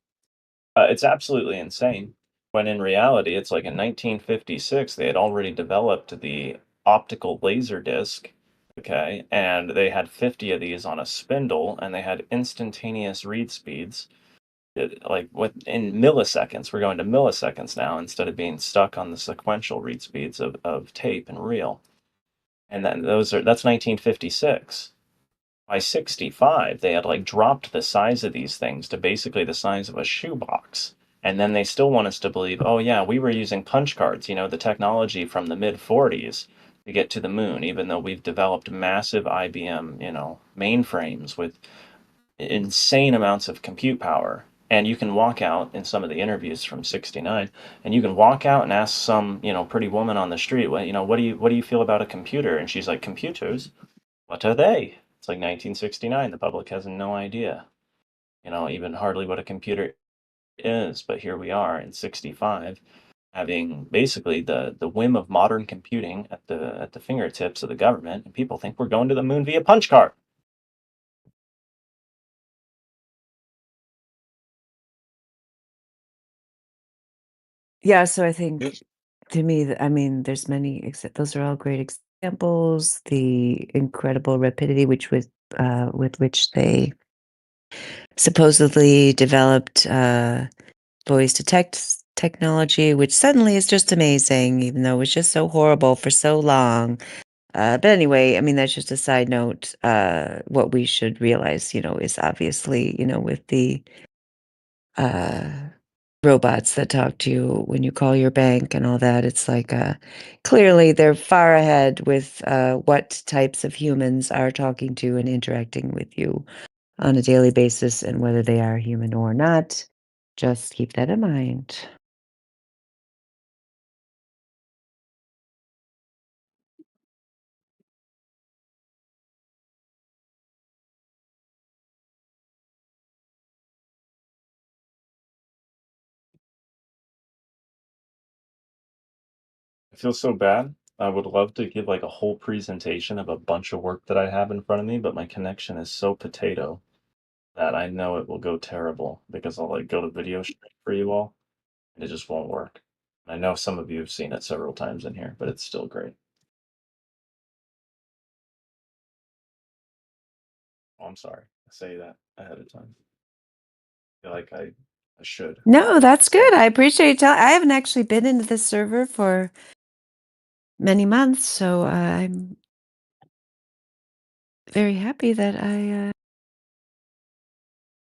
It's absolutely insane. When in reality, it's like in 1956, they had already developed the optical laser disc, okay, and they had 50 of these on a spindle, and they had instantaneous read speeds, like in milliseconds. We're going to milliseconds now instead of being stuck on the sequential read speeds of tape and reel. And then that's 1956. By 65, they had like dropped the size of these things to basically the size of a shoebox. And then they still want us to believe, oh yeah, we were using punch cards, the technology from the mid 40s to get to the moon, even though we've developed massive IBM, mainframes with insane amounts of compute power. And you can walk out in some of the interviews from 69, and you can walk out and ask some, pretty woman on the street, well, what do you feel about a computer? And she's like, computers? What are they? It's like 1969. The public has no idea, even hardly what a computer is. But here we are in 65, having basically the whim of modern computing at the fingertips of the government, and people think we're going to the moon via punch card. Yeah, so I Yep. think to me, I mean, there's many, those are all great examples. The incredible rapidity with which they supposedly developed voice to text technology, which suddenly is just amazing, even though it was just so horrible for so long. But anyway, I mean, that's just a side note. What we should realize, is obviously, with the uh, robots that talk to you when you call your bank and all that, it's like clearly they're far ahead with what types of humans are talking to and interacting with you on a daily basis, and whether they are human or not. Just keep that in mind. I feel so bad. I would love to give like a whole presentation of a bunch of work that I have in front of me, but my connection is so potato that I know it will go terrible because I'll like go to video stream for you all and it just won't work. I know some of you have seen it several times in here, but it's still great. Oh, I'm sorry. I say that ahead of time. I feel like I should. No, that's good. I appreciate you telling. I haven't actually been into this server for many months, so I'm very happy that I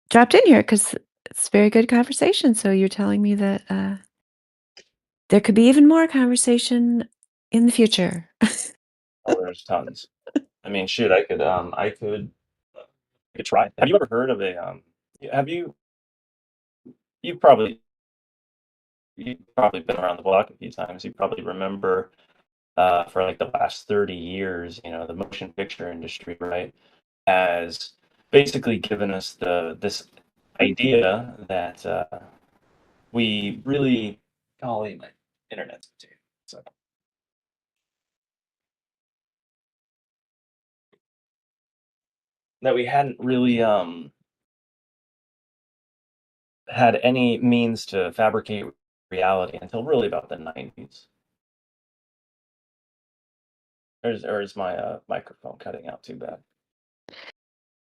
dropped in here because it's very good conversation. So you're telling me that there could be even more conversation in the future. Oh, there's tons. I mean, shoot, I could try. Have you ever heard of have you probably, you've probably been around the block a few times. You probably remember, for like the last 30 years, the motion picture industry, right, has basically given us this idea that we really, golly, my internet's potato. So that we hadn't really had any means to fabricate reality until really about the 90s. Or is my microphone cutting out too bad?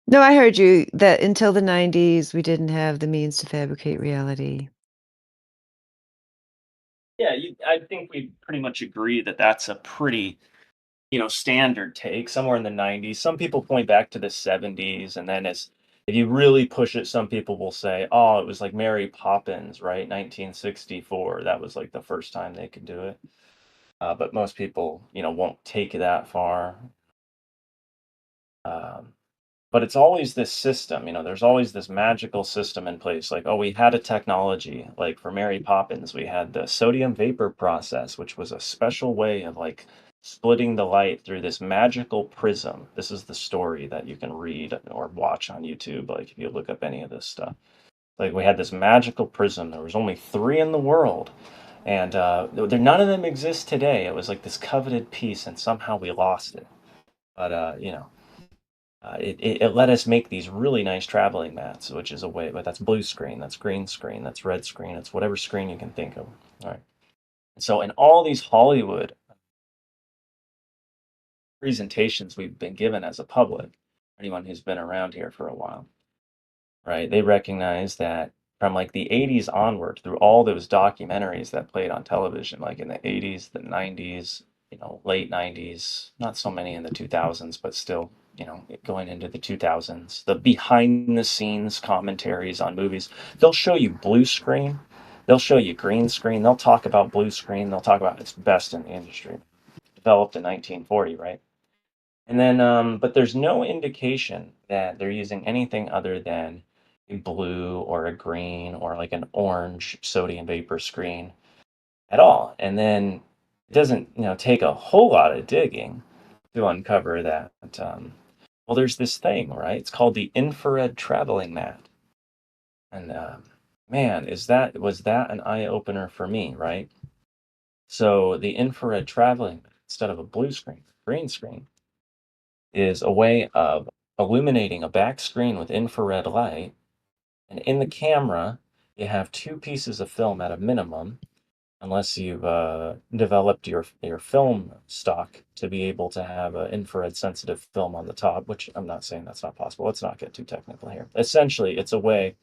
No, I heard you that until the 90s, we didn't have the means to fabricate reality. Yeah, I think we pretty much agree that that's a pretty, standard take, somewhere in the 90s. Some people point back to the 70s, and then if you really push it, some people will say, "Oh, it was like Mary Poppins, right? 1964. That was like the first time they could do it." But most people, won't take it that far. Um, but it's always this system, there's always this magical system in place. Like, oh, we had a technology, like for Mary Poppins, we had the sodium vapor process, which was a special way of like splitting the light through this magical prism. This is the story that you can read or watch on YouTube, like if you look up any of this stuff. Like, we had this magical prism. There was only three in the world, and none of them exist today. It was like this coveted piece, and somehow we lost it. But it let us make these really nice traveling mats, which is a way, but that's blue screen, that's green screen, that's red screen, it's whatever screen you can think of. All right. So in all these Hollywood presentations we've been given as a public, anyone who's been around here for a while, right? They recognize that from like the 80s onward, through all those documentaries that played on television, like in the 80s, the 90s, late 90s, not so many in the 2000s, but still, going into the 2000s, the behind the scenes commentaries on movies, they'll show you blue screen, they'll show you green screen, they'll talk about blue screen, they'll talk about it's best in the industry, developed in 1940, right? And then, but there's no indication that they're using anything other than a blue or a green or like an orange sodium vapor screen at all. And then it doesn't, take a whole lot of digging to uncover that. Well, there's this thing, right? It's called the infrared traveling mat. And man, was that an eye opener for me, right? So the infrared traveling mat, instead of a blue screen, green screen, is a way of illuminating a back screen with infrared light. And in the camera, you have two pieces of film at a minimum, unless you've developed your film stock to be able to have an infrared sensitive film on the top, which I'm not saying that's not possible. Let's not get too technical here. Essentially, it's a way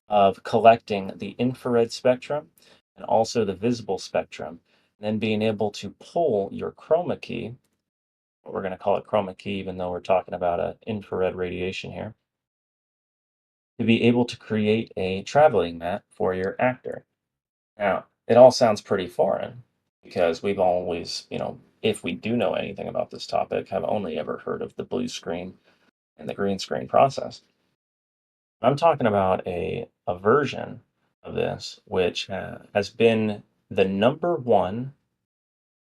of collecting the infrared spectrum and also the visible spectrum, and then being able to pull your chroma key, we're going to call it chroma key, even though we're talking about infrared radiation here, to be able to create a traveling mat for your actor. Now, it all sounds pretty foreign because we've always, if we do know anything about this topic, have only ever heard of the blue screen and the green screen process. I'm talking about a version of this which has been the number one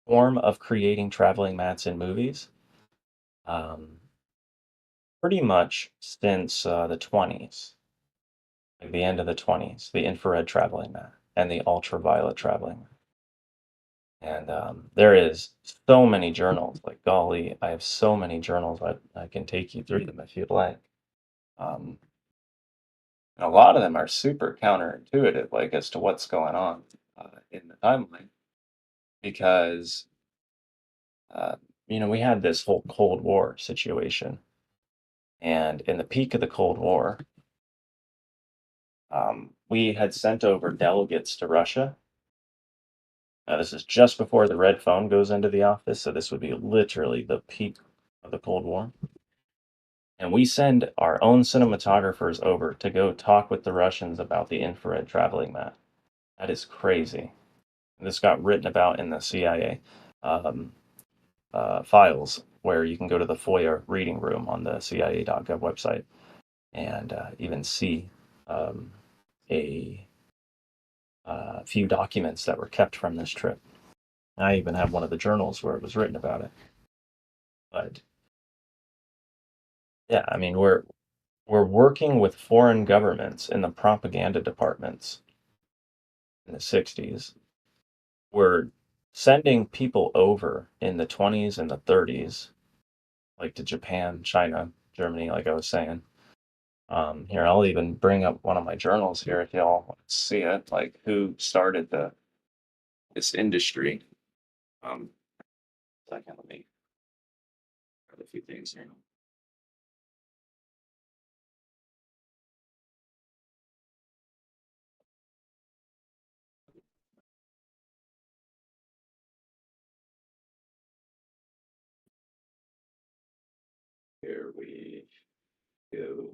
form of creating traveling mats in movies. Um, Pretty much since the 20s, like the end of the 20s, the infrared traveling mat and the ultraviolet traveling mat. And there is so many journals, like golly, I have so many journals. I can take you through them if you'd like. Um, and a lot of them are super counterintuitive, like as to what's going on in the timeline, because uh, we had this whole Cold War situation, and in the peak of the Cold War, we had sent over delegates to Russia. This is just before the red phone goes into the office, so this would be literally the peak of the Cold War. And we send our own cinematographers over to go talk with the Russians about the infrared traveling mat. That is crazy. This got written about in the CIA um, files, where you can go to the FOIA reading room on the CIA.gov website and even see a few documents that were kept from this trip. I even have one of the journals where it was written about it. But yeah, I mean, we're working with foreign governments in the propaganda departments in the 60s. We're sending people over in the 20s and the 30s, like to Japan, China, Germany, like I was saying. Here, I'll even bring up one of my journals here if y'all want to see it, like who started this industry. Second, let me grab a few things here. Here we go.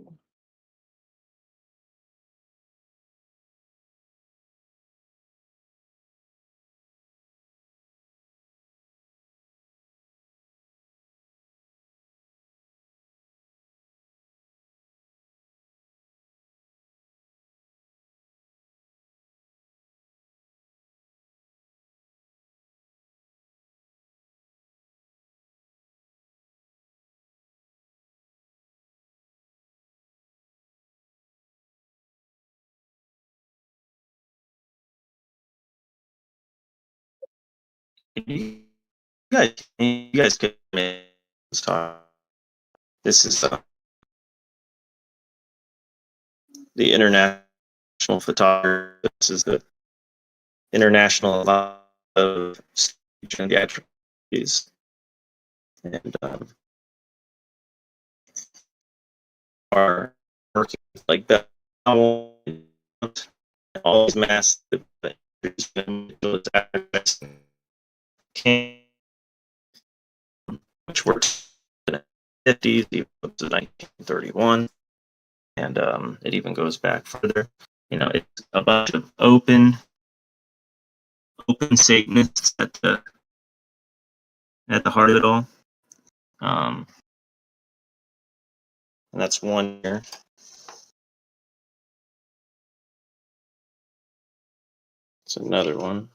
You guys could talk. This is the international photographer. This is the international of theatrics, and are working like that. All these massive which works in the 50s, even up to 1931, and it even goes back further. You know, it's a bunch of open Satanists at the heart of it all. And that's one here. It's another one.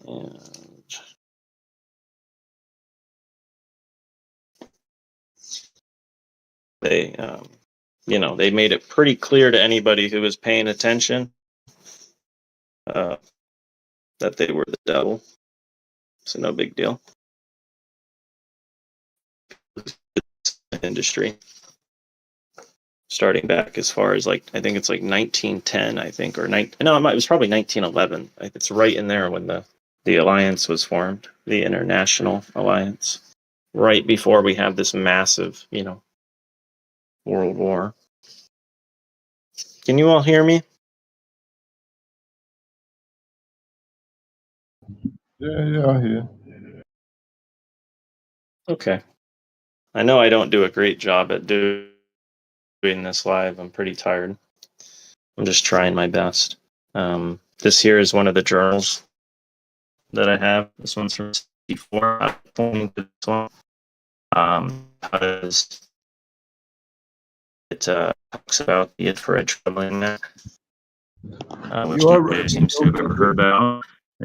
And they, they made it pretty clear to anybody who was paying attention that they were the devil. So no big deal. Industry. Starting back as far as I think it's 1910, I think, or it was probably 1911. It's right in there when the alliance was formed, the International Alliance, right before we have this massive, World War. Can you all hear me? Yeah, I hear. Okay. I know I don't do a great job at doing this live. I'm pretty tired. I'm just trying my best. This here is one of the journals that I have. This one's from 64. I'm pointing to this one because it talks about the infrared traveling net, which You are nobody seems to have ever heard about. I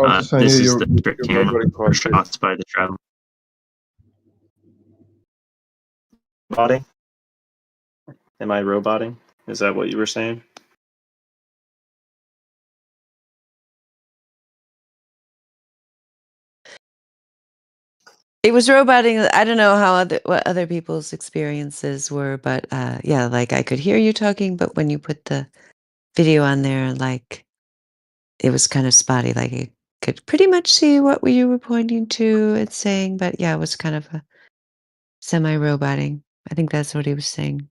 was just saying, yeah, This is the district you're camera roboting for quite a bit. shots by the traveling body. Am I roboting? Is that what you were saying? It was roboting. I don't know what other people's experiences were, but yeah, I could hear you talking, but when you put the video on there, it was kind of spotty. I could pretty much see what you were pointing to and saying, but yeah, it was kind of a semi-roboting. I think that's what he was saying.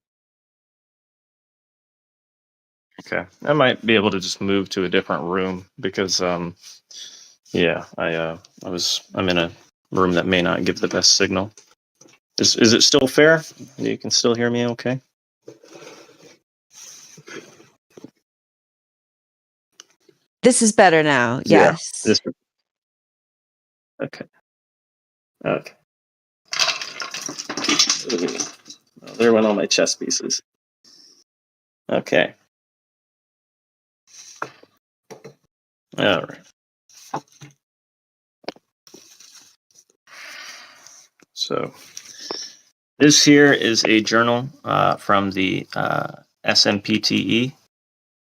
Okay, I might be able to just move to a different room because yeah, I'm in a room that may not give the best signal. Is it still fair? You can still hear me okay? This is better now. Yeah. Yes. Okay. Okay. Well, there went all my chess pieces. Okay. All right. So this here is a journal from the SMPTE.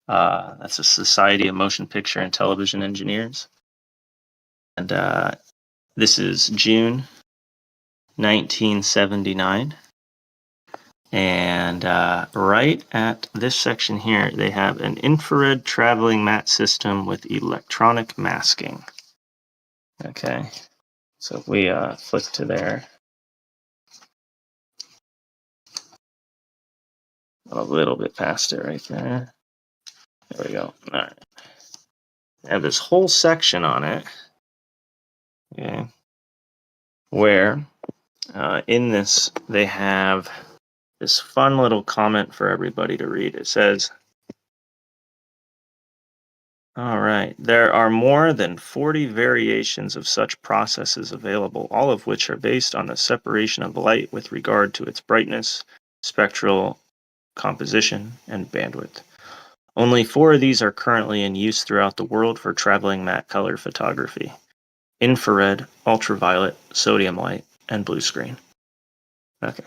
That's a Society of Motion Picture and Television Engineers. And this is June 1979. And right at this section here, they have an infrared traveling mat system with electronic masking. Okay, so if we flick to there, a little bit past it right there. There we go. All right. I have this whole section on it, okay, where in this they have this fun little comment for everybody to read. It says, all right, there are more than 40 variations of such processes available, all of which are based on the separation of light with regard to its brightness, spectral composition, and bandwidth. Only 4 of these are currently in use throughout the world for traveling matte color photography: infrared, ultraviolet, sodium light, and blue screen. Okay.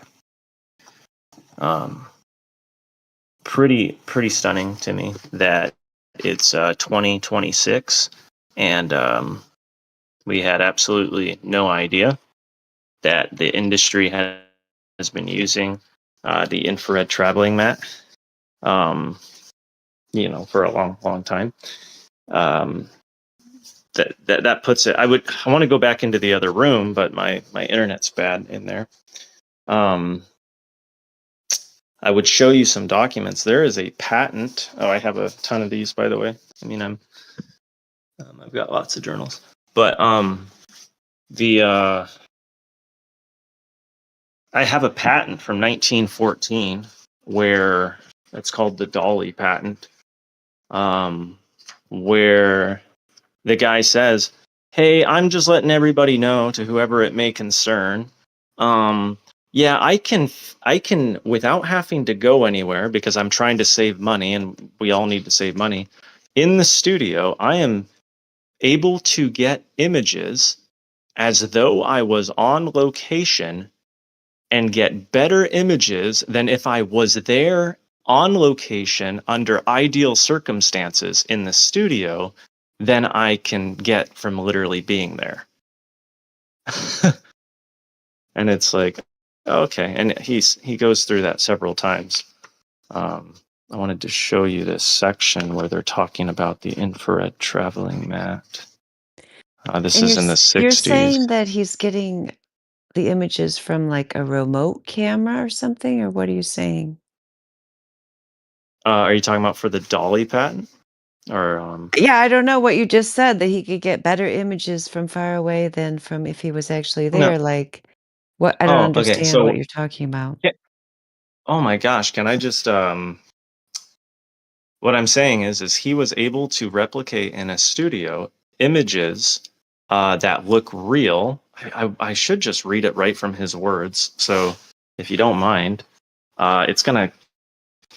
Pretty stunning to me that it's 2026 and we had absolutely no idea that the industry has been using the infrared traveling mat, for a long time. That puts it. I want to go back into the other room, but my internet's bad in there. I would show you some documents. There is a patent. Oh, I have a ton of these, by the way. I mean, I've got lots of journals, but the I have a patent from 1914 where it's called the Dolly patent, where the guy says, "Hey, I'm just letting everybody know, to whoever it may concern. Yeah, I can without having to go anywhere, because I'm trying to save money, and we all need to save money. In the studio, I am able to get images as though I was on location and get better images than if I was there on location under ideal circumstances in the studio than I can get from literally being there." And it's like, okay. And he goes through that several times. I wanted to show you this section where they're talking about the infrared traveling mat. This And is in the you're 60s. saying that he's getting the images from, like, a remote camera or something, or what are you saying? Are you talking about for the Dolly patent? Or Yeah, I don't know what you just said, that he could get better images from far away than from if he was actually no? there, like, what I don't Oh, okay. understand what So, you're talking about. yeah. Oh my gosh, can I just what I'm saying is he was able to replicate in a studio images that look real. I should just read it right from his words. So if you don't mind, I'll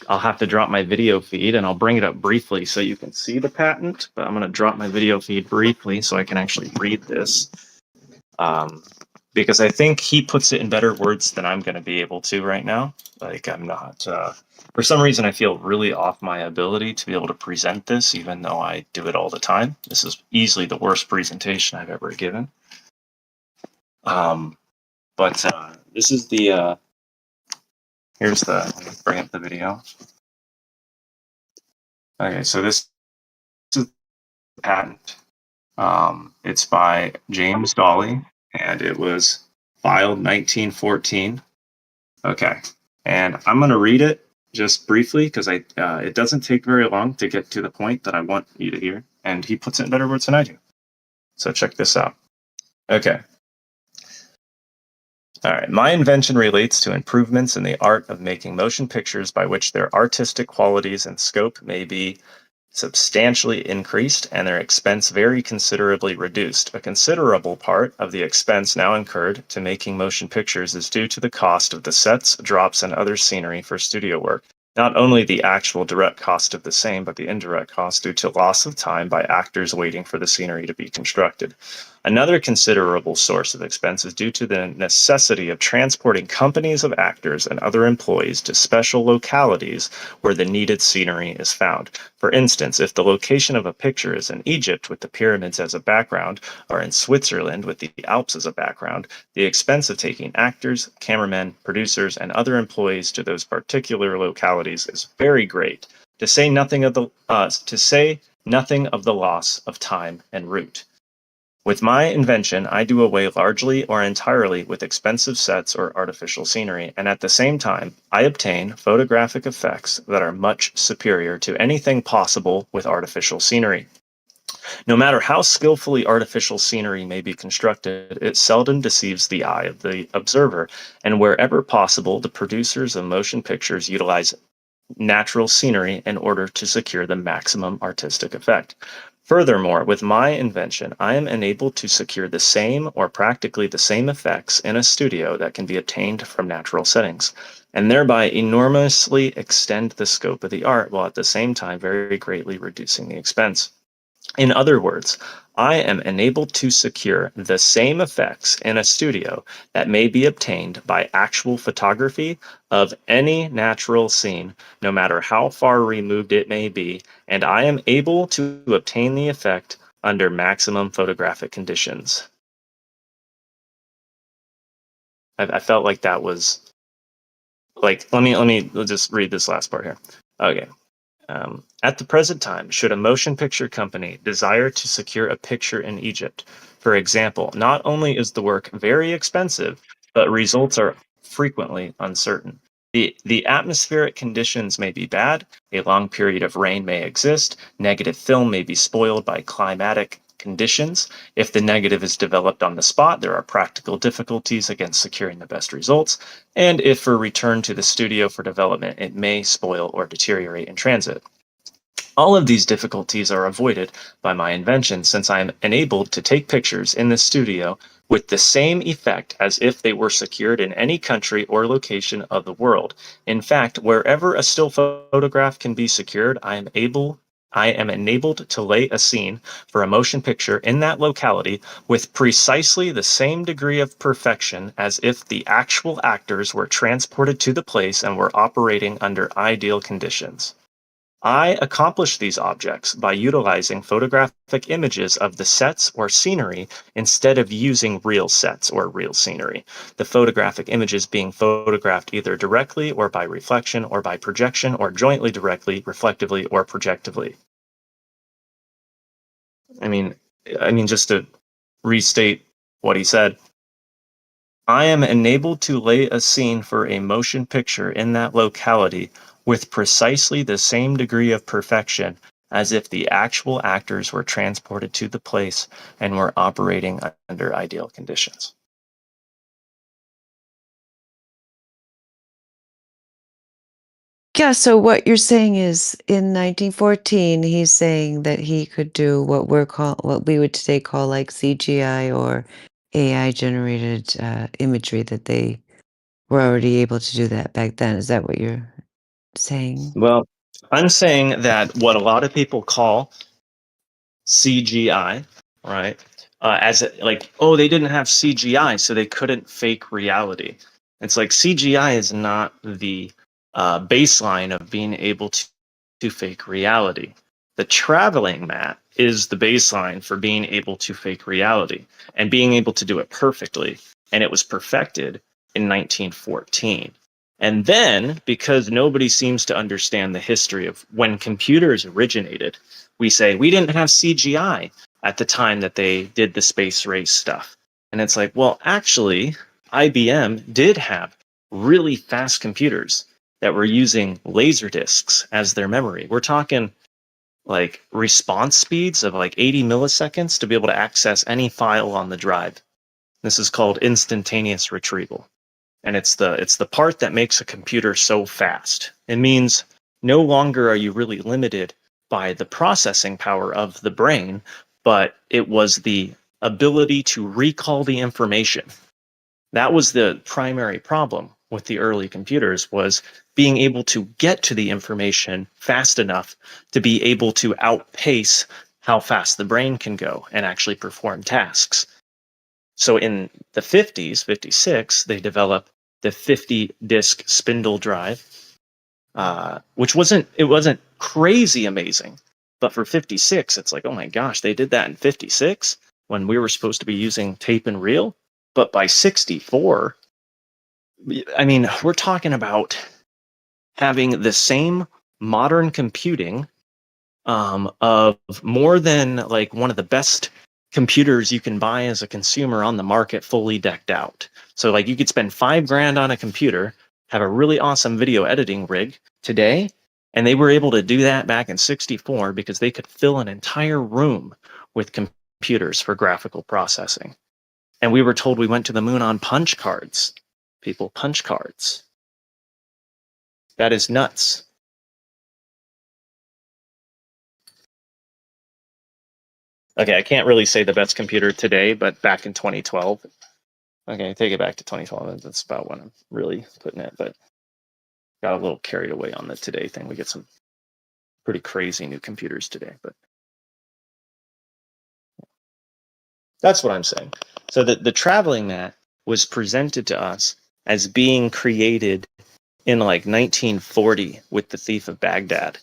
have to drop my video feed and I'll bring it up briefly so you can see the patent, but I'm going to drop my video feed briefly so I can actually read this. Because I think he puts it in better words than I'm going to be able to right now. Like, I'm not, for some reason, I feel really off my ability to be able to present this, even though I do it all the time. This is easily the worst presentation I've ever given. But this is the, here's the, let me bring up the video. Okay, so this is the patent. It's by James Dolly, and it was filed 1914. Okay, and I'm going to read it, just briefly, because it doesn't take very long to get to the point that I want you to hear, and he puts it in better words than I do. So check this out. Okay. All right. My invention relates to improvements in the art of making motion pictures by which their artistic qualities and scope may be substantially increased and their expense very considerably reduced. A considerable part of the expense now incurred to making motion pictures is due to the cost of the sets, drops, and other scenery for studio work. Not only the actual direct cost of the same, but the indirect cost due to loss of time by actors waiting for the scenery to be constructed. Another considerable source of expense is due to the necessity of transporting companies of actors and other employees to special localities where the needed scenery is found. For instance, if the location of a picture is in Egypt with the pyramids as a background, or in Switzerland with the Alps as a background, the expense of taking actors, cameramen, producers, and other employees to those particular localities is very great, to say nothing of the loss of time and route. With my invention, I do away largely or entirely with expensive sets or artificial scenery, and at the same time, I obtain photographic effects that are much superior to anything possible with artificial scenery. No matter how skillfully artificial scenery may be constructed, it seldom deceives the eye of the observer, and wherever possible, the producers of motion pictures utilize natural scenery in order to secure the maximum artistic effect. Furthermore, with my invention, I am enabled to secure the same or practically the same effects in a studio that can be obtained from natural settings, and thereby enormously extend the scope of the art while at the same time very greatly reducing the expense. In other words, I am enabled to secure the same effects in a studio that may be obtained by actual photography of any natural scene, no matter how far removed it may be, and I am able to obtain the effect under maximum photographic conditions. I felt like that was like, let me just read this last part here. Okay. At the present time, should a motion picture company desire to secure a picture in Egypt, for example, not only is the work very expensive, but results are frequently uncertain. The atmospheric conditions may be bad, a long period of rain may exist, negative film may be spoiled by climatic conditions. If the negative is developed on the spot, there are practical difficulties against securing the best results. And if for return to the studio for development, it may spoil or deteriorate in transit. All of these difficulties are avoided by my invention since I am enabled to take pictures in the studio with the same effect as if they were secured in any country or location of the world. In fact, wherever a still photograph can be secured, I am enabled to lay a scene for a motion picture in that locality with precisely the same degree of perfection as if the actual actors were transported to the place and were operating under ideal conditions. I accomplish these objects by utilizing photographic images of the sets or scenery instead of using real sets or real scenery. The photographic images being photographed either directly or by reflection or by projection or jointly directly, reflectively, or projectively. I mean, just to restate what he said, I am enabled to lay a scene for a motion picture in that locality with precisely the same degree of perfection as if the actual actors were transported to the place and were operating under ideal conditions. Yeah, so what you're saying is in 1914, he's saying that he could do what we would today call like CGI or AI generated imagery, that they were already able to do that back then. Is that what you're saying? Well, I'm saying that what a lot of people call CGI, right? Like, oh, they didn't have CGI, so they couldn't fake reality. It's like CGI is not the baseline of being able to fake reality. The traveling mat is the baseline for being able to fake reality and being able to do it perfectly. And it was perfected in 1914. And then, because nobody seems to understand the history of when computers originated, we say we didn't have CGI at the time that they did the space race stuff. And it's like, well, actually, IBM did have really fast computers that were using laser discs as their memory. We're talking like response speeds of like 80 milliseconds to be able to access any file on the drive. This is called instantaneous retrieval. And it's the part that makes a computer so fast. It means no longer are you really limited by the processing power of the brain, but it was the ability to recall the information. That was the primary problem with the early computers, was being able to get to the information fast enough to be able to outpace how fast the brain can go and actually perform tasks. So in the 50s, 56, they developed the 50 disk spindle drive, which wasn't crazy amazing, but for 56, it's like, oh my gosh, they did that in 56 when we were supposed to be using tape and reel. But by 64, I mean, we're talking about having the same modern computing of more than like one of the best computers you can buy as a consumer on the market, fully decked out. So like you could spend $5,000 on a computer, have a really awesome video editing rig today, and they were able to do that back in 64 because they could fill an entire room with computers for graphical processing. And we were told we went to the moon on punch cards. People, punch cards. That is nuts. Okay, I can't really say the best computer today, but back in 2012. Okay, take it back to 2012. That's about when I'm really putting it, but got a little carried away on the today thing. We get some pretty crazy new computers today, but that's what I'm saying. So the traveling mat was presented to us as being created in like 1940 with The Thief of Baghdad.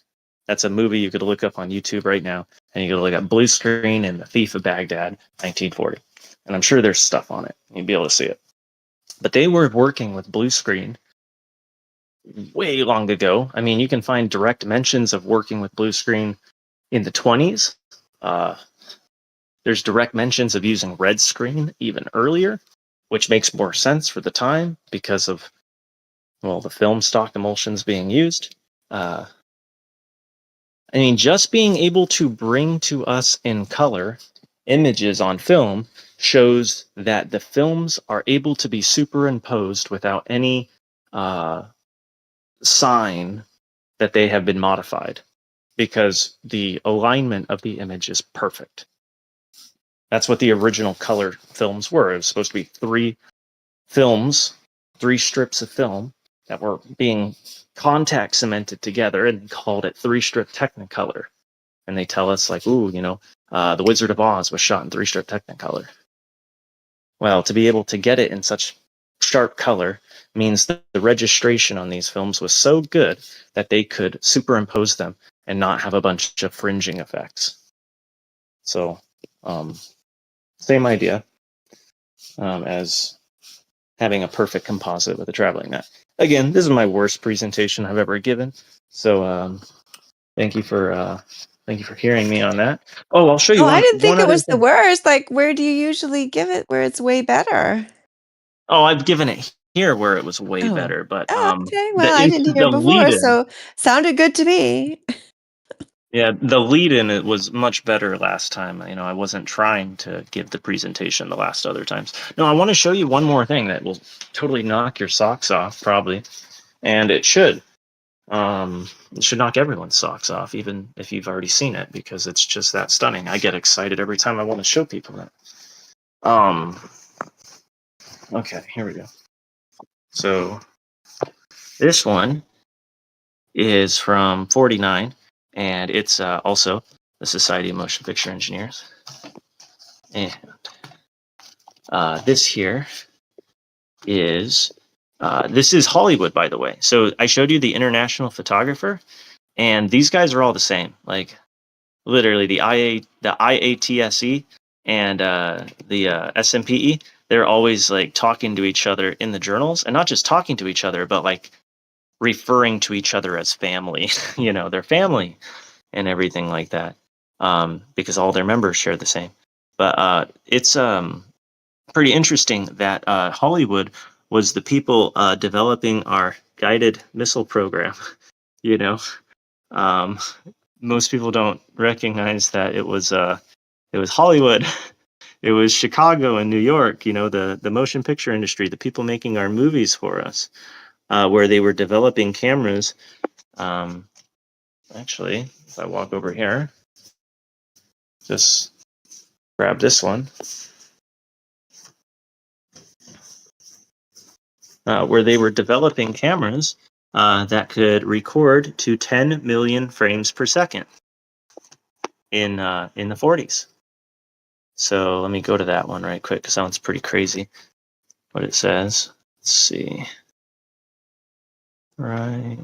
That's a movie you could look up on YouTube right now, and you could look up blue screen and The Thief of Baghdad, 1940. And I'm sure there's stuff on it. You'd be able to see it. But they were working with blue screen way long ago. I mean, you can find direct mentions of working with blue screen in the 20s. There's direct mentions of using red screen even earlier, which makes more sense for the time because of, well, the film stock emulsions being used. I mean, just being able to bring to us in color images on film shows that the films are able to be superimposed without any sign that they have been modified, because the alignment of the image is perfect. That's what the original color films were. It was supposed to be 3 films, 3 strips of film that were being contact cemented together, and called it 3-strip Technicolor. And they tell us like, ooh, The Wizard of Oz was shot in 3-strip Technicolor. Well, to be able to get it in such sharp color means that the registration on these films was so good that they could superimpose them and not have a bunch of fringing effects. So, same idea as having a perfect composite with a traveling mat. Again, this is my worst presentation I've ever given. So, thank you for hearing me on that. Oh, I'll show you Oh, I didn't one think it other was the thing. worst. Like, where do you usually give it where it's way better? Oh, I've given it here where it was way Oh. better, but Oh, okay. Well, I didn't hear the it lead before, in, so sounded good to me. yeah, the lead in it was much better last time. I wasn't trying to give the presentation the last other times. No, I want to show you one more thing that will totally knock your socks off, probably, and it should. It should knock everyone's socks off, even if you've already seen it, because it's just that stunning. I get excited every time I want to show people that. Okay, here we go. So this one is from 49, and it's also the Society of Motion Picture Engineers. And this here is this is Hollywood, by the way. So I showed you the international photographer, and these guys are all the same. Like literally, the IATSE and the SMPE. They're always like talking to each other in the journals, and not just talking to each other, but like referring to each other as family. Their family and everything like that, because all their members share the same. But it's pretty interesting that Hollywood was the people developing our guided missile program. You know, um, most people don't recognize that it was Hollywood. It was Chicago and New York, the motion picture industry, the people making our movies for us, where they were developing cameras. Actually, if I walk over here, just grab this one, where they were developing cameras that could record to 10 million frames per second in the 40s. So let me go to that one right quick because that one's pretty crazy. What it says. Let's see. Right.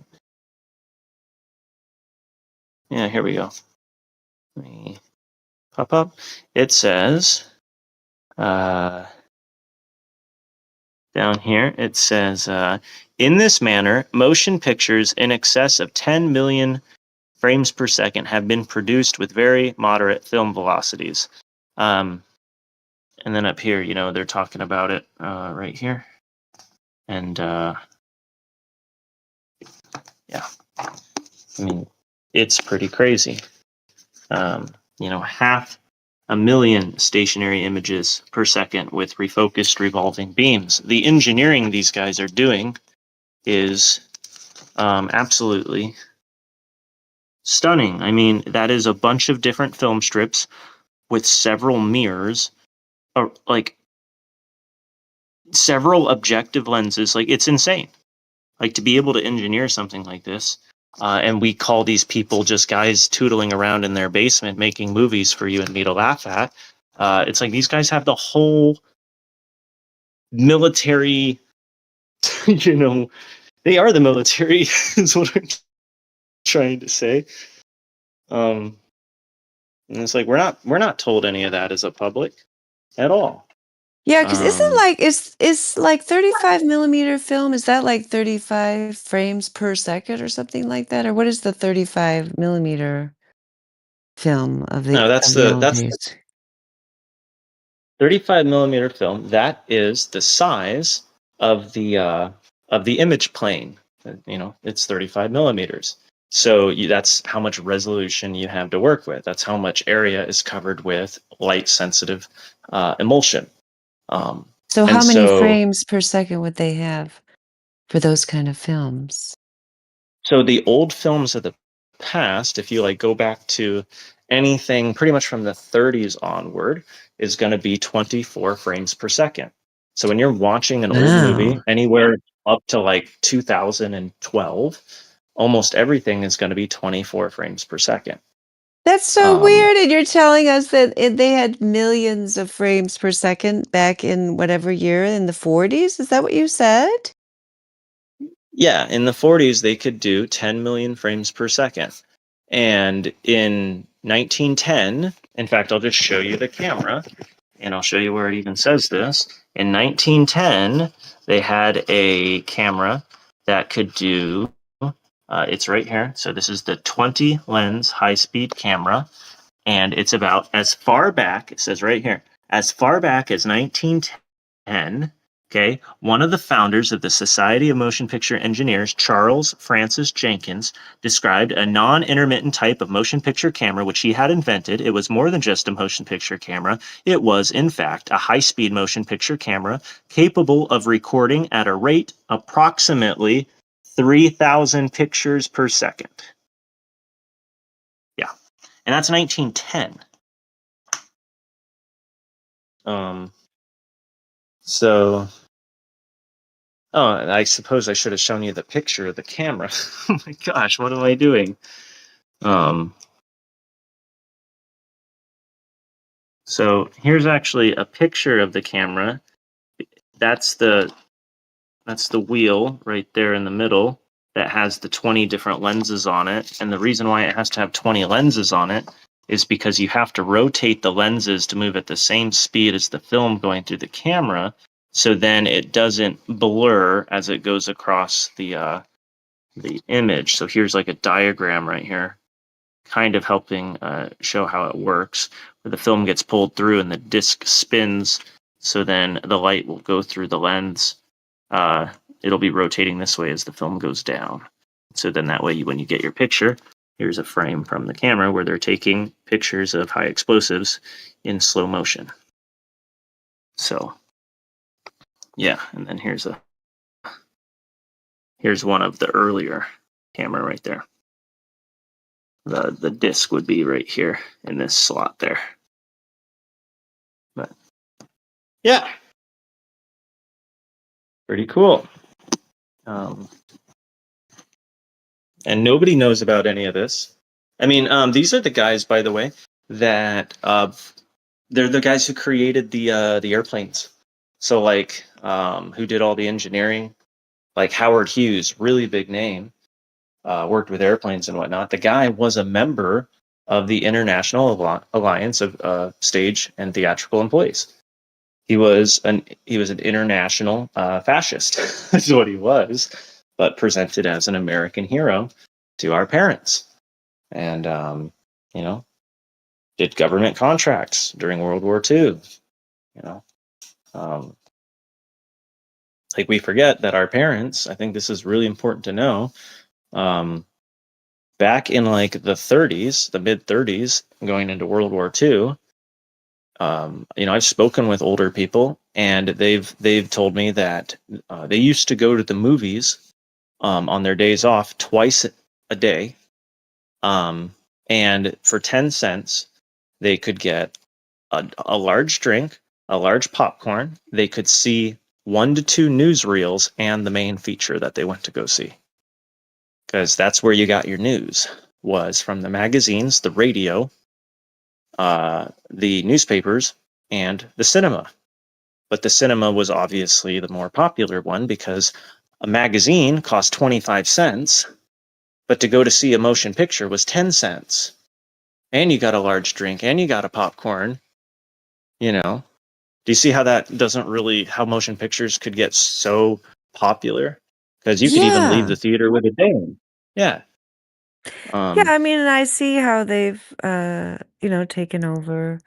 Yeah, here we go. Let me pop up. It says down here, it says, in this manner, motion pictures in excess of 10 million frames per second have been produced with very moderate film velocities. And then up here, they're talking about it right here. And yeah, I mean, it's pretty crazy. 500,000 stationary images per second with refocused revolving beams. The engineering these guys are doing is absolutely stunning. I mean, that is a bunch of different film strips with several mirrors, or like several objective lenses. Like, it's insane. Like, to be able to engineer something like this. And we call these people just guys tootling around in their basement making movies for you and me to laugh at. It's like these guys have the whole military, they are the military, is what I'm trying to say. And it's like we're not told any of that as a public at all. Yeah, because isn't like is like 35 millimeter film? Is that like 35 frames per second or something like that? Or what is the 35 millimeter film of No, the old days? 35 millimeter film. That is the size of the image plane. It's 35 millimeters. So that's how much resolution you have to work with. That's how much area is covered with light sensitive emulsion. So And how many so, frames per second would they have for those kind of films? so the old films of the past, if you like go back to anything pretty much from the 30s onward, is going to be 24 frames per second. So when you're watching an old movie, Wow. anywhere up to like 2012, almost everything is going to be 24 frames per second. That's so Um, weird. And you're telling us that they had millions of frames per second back in whatever year in the 40s? Is that what you said? yeah, in the 40s, they could do 10 million frames per second. And in 1910, in fact, I'll just show you the camera and I'll show you where it even says this. In 1910, they had a camera that could do, it's right here. So this is the 20 lens high speed camera. And it's about as far back, it says right here, as far back as 1910. Okay, one of the founders of the Society of Motion Picture Engineers, Charles Francis Jenkins, described a non-intermittent type of motion picture camera which he had invented. It was more than just a motion picture camera. It was, in fact, a high-speed motion picture camera capable of recording at a rate approximately 3,000 pictures per second. Yeah, and that's 1910. So, oh, I suppose I should have shown you the picture of the camera. Oh my gosh, what am I doing? So here's actually a picture of the camera. That's the wheel right there in the middle that has the 20 different lenses on it. And the reason why it has to have 20 lenses on it is because you have to rotate the lenses to move at the same speed as the film going through the camera. So then it doesn't blur as it goes across the image. So here's like a diagram right here, kind of helping show how it works, where the film gets pulled through and the disc spins. So then the light will go through the lens it'll be rotating this way as the film goes down. So then that way, when you get your picture, here's a frame from the camera where they're taking pictures of high explosives in slow motion. So yeah, and then here's one of the earlier camera right there. The disc would be right here in this slot there. But yeah, pretty cool. And nobody knows about any of this. I mean, these are the guys, by the way, that they're the guys who created the airplanes. So like, who did all the engineering? Like Howard Hughes, really big name, worked with airplanes and whatnot. The guy was a member of the International Alliance of Stage and Theatrical Employees. He was an international fascist. Is what he was, but presented as an American hero to our parents, and did government contracts during World War II. Like we forget that our parents. I think this is really important to know. Back in like the 30s, the mid 30s, going into World War II. I've spoken with older people, and they've told me that they used to go to the movies on their days off twice a day, and for 10 cents they could get a large drink, a large popcorn. They could see 1 to 2 newsreels and the main feature that they went to go see, because that's where you got your news, was from the magazines, the radio, the newspapers, and the cinema. But the cinema was obviously the more popular one because a magazine cost 25 cents, but to go to see a motion picture was 10 cents. And you got a large drink and you got a popcorn. Do you see how that doesn't really, how motion pictures could get so popular? Because you could even leave Yeah. the theater with a ding. Yeah. Yeah, I mean, and I see how they've, taken over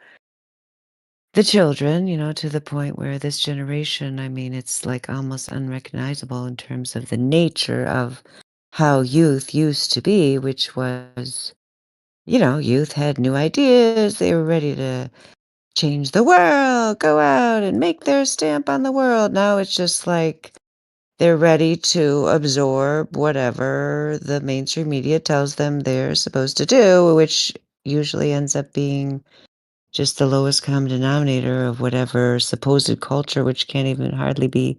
the children, to the point where this generation, I mean, it's like almost unrecognizable in terms of the nature of how youth used to be, which was, youth had new ideas. They were ready to change the world, go out and make their stamp on the world. Now it's just like they're ready to absorb whatever the mainstream media tells them they're supposed to do, which usually ends up being just the lowest common denominator of whatever supposed culture, which can't even hardly be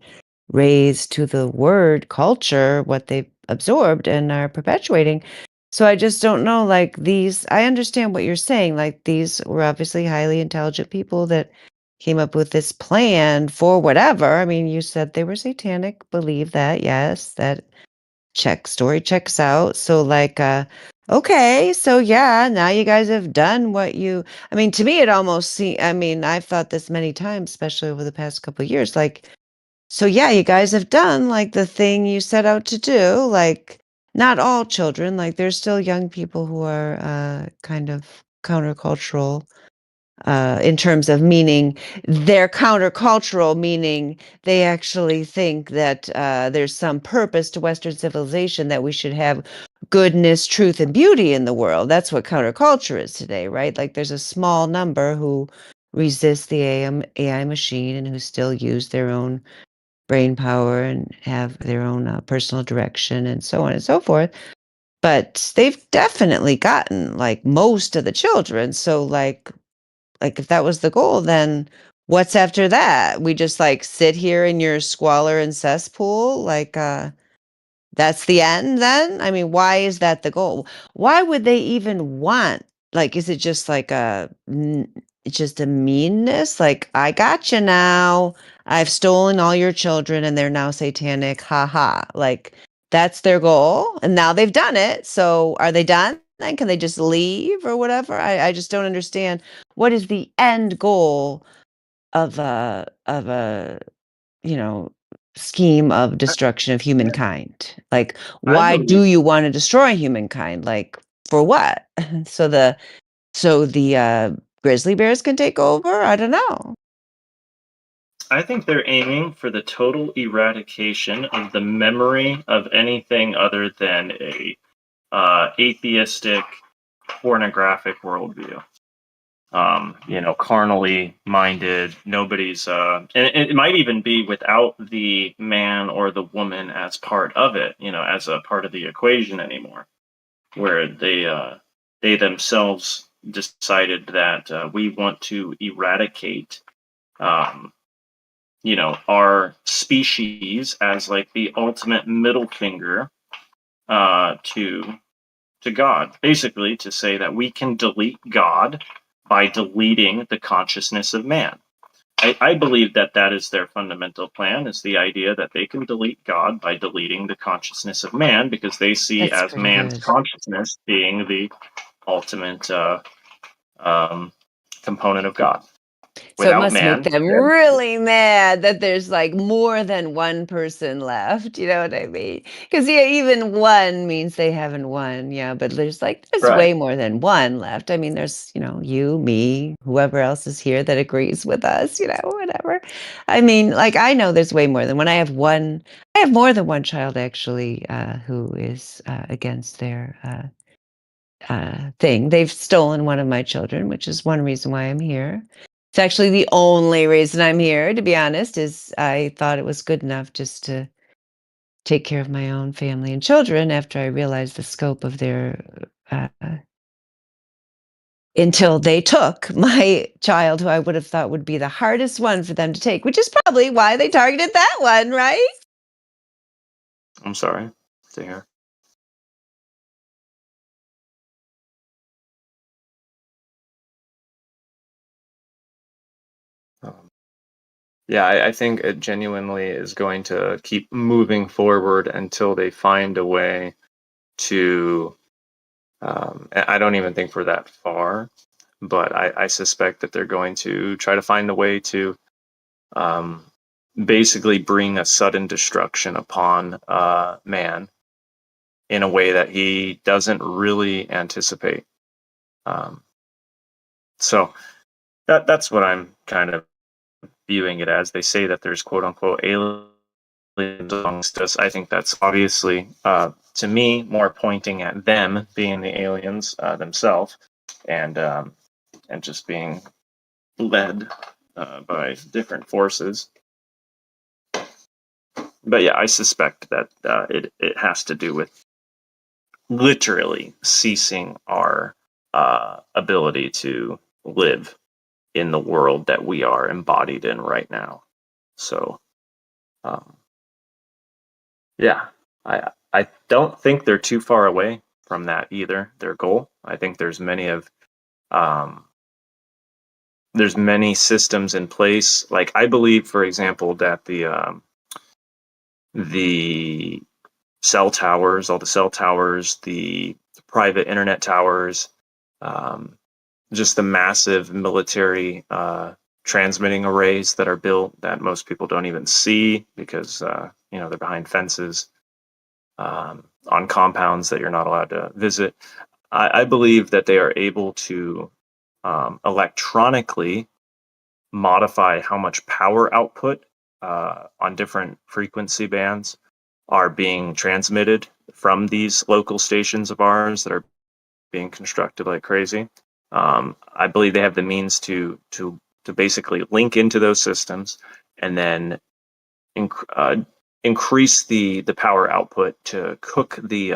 raised to the word culture, what they've absorbed and are perpetuating. So I just don't know, like I understand what you're saying. Like these were obviously highly intelligent people that came up with this plan for whatever. I mean, you said they were satanic, believe that, yes, that story checks out. So like okay, so yeah, now you guys have done what I mean, to me it almost I mean, I've thought this many times, especially over the past couple of years, like, so yeah, you guys have done like the thing you set out to do. Like, not all children, like there's still young people who are kind of countercultural, in terms of meaning they're countercultural, meaning they actually think that there's some purpose to Western civilization, that we should have goodness, truth, and beauty in the world. That's what counterculture is today, right? Like there's a small number who resist the AI machine and who still use their own brain power and have their own personal direction and so on and so forth. But they've definitely gotten like most of the children. So like if that was the goal, then what's after that? We just like sit here in your squalor and cesspool? Like that's the end then? I mean, why is that the goal? Why would they even want, like, is it just like it's just a meanness? Like, I got you now. I've stolen all your children and they're now satanic. Ha ha. Like, that's their goal. And now they've done it. So are they done? Then can they just leave or whatever? I just don't understand. What is the end goal of a you know, scheme of destruction of humankind? Like, I why do believe you want to destroy humankind? Like, for what? So the grizzly bears can take over? I don't know. I think they're aiming for the total eradication of the memory of anything other than a atheistic, pornographic worldview. Carnally minded. Nobody's, and it might even be without the man or the woman as part of it, as a part of the equation anymore, where they themselves decided that we want to eradicate, um, our species as like the ultimate middle finger to God, basically to say that we can delete God by deleting the consciousness of man. I believe that that is their fundamental plan, is the idea that they can delete God by deleting the consciousness of man, because they see That's as pretty man's good. consciousness being the ultimate um, component of God. So it Without must make man, them then really mad that there's like more than one person left. You know what I mean? Because yeah, even one means they haven't won. Yeah, but there's right. way more than one left. I mean, there's you, me, whoever else is here that agrees with us. Whatever. I mean, like I know there's way more than one. I have one. I have more than one child actually who is against their thing. They've stolen one of my children, which is one reason why I'm here. It's actually the only reason I'm here, to be honest, is I thought it was good enough just to take care of my own family and children after I realized the scope of their uh, until they took my child, who I would have thought would be the hardest one for them to take, which is probably why they targeted that one, right? I'm sorry to hear. Um, yeah, I think it genuinely is going to keep moving forward until they find a way to. I don't even think we're that far, but I suspect that they're going to try to find a way to um, basically bring a sudden destruction upon man in a way that he doesn't really anticipate. Um, so that's what I'm kind of viewing it as. They say that there's quote unquote aliens amongst us. I think that's obviously, to me, more pointing at them being the aliens themselves, and just being led by different forces. But yeah, I suspect that it has to do with literally ceasing our ability to live in the world that we are embodied in right now. So, um, yeah, I don't think they're too far away from that either. Their goal. I think um, there's many systems in place. Like I believe, for example, that the cell towers, all the cell towers, the private internet towers, um, just the massive military transmitting arrays that are built that most people don't even see because they're behind fences on compounds that you're not allowed to visit. I believe that they are able to electronically modify how much power output on different frequency bands are being transmitted from these local stations of ours that are being constructed like crazy. I believe they have the means to basically link into those systems and then increase the power output to cook the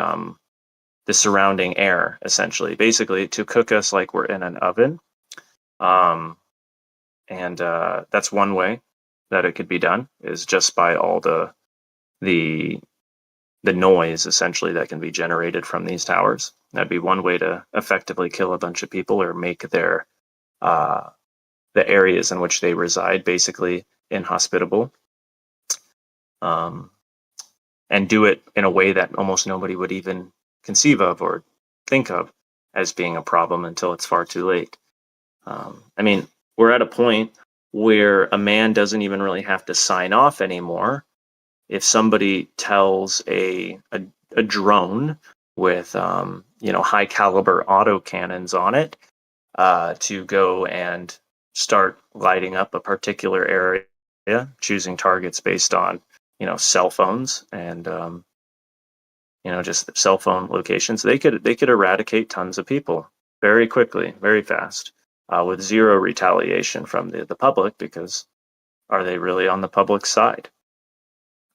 surrounding air, essentially, basically to cook us like we're in an oven. Um, and that's one way that it could be done, is just by all the the noise essentially that can be generated from these towers. That'd be one way to effectively kill a bunch of people or make their uh, the areas in which they reside basically inhospitable, um, and do it in a way that almost nobody would even conceive of or think of as being a problem until it's far too late. I mean, we're at a point where a man doesn't even really have to sign off anymore. If somebody tells a drone with high caliber auto cannons on it to go and start lighting up a particular area choosing targets based on, cell phones and just cell phone locations. They could eradicate tons of people very quickly, very fast, with zero retaliation from the public, because are they really on the public side?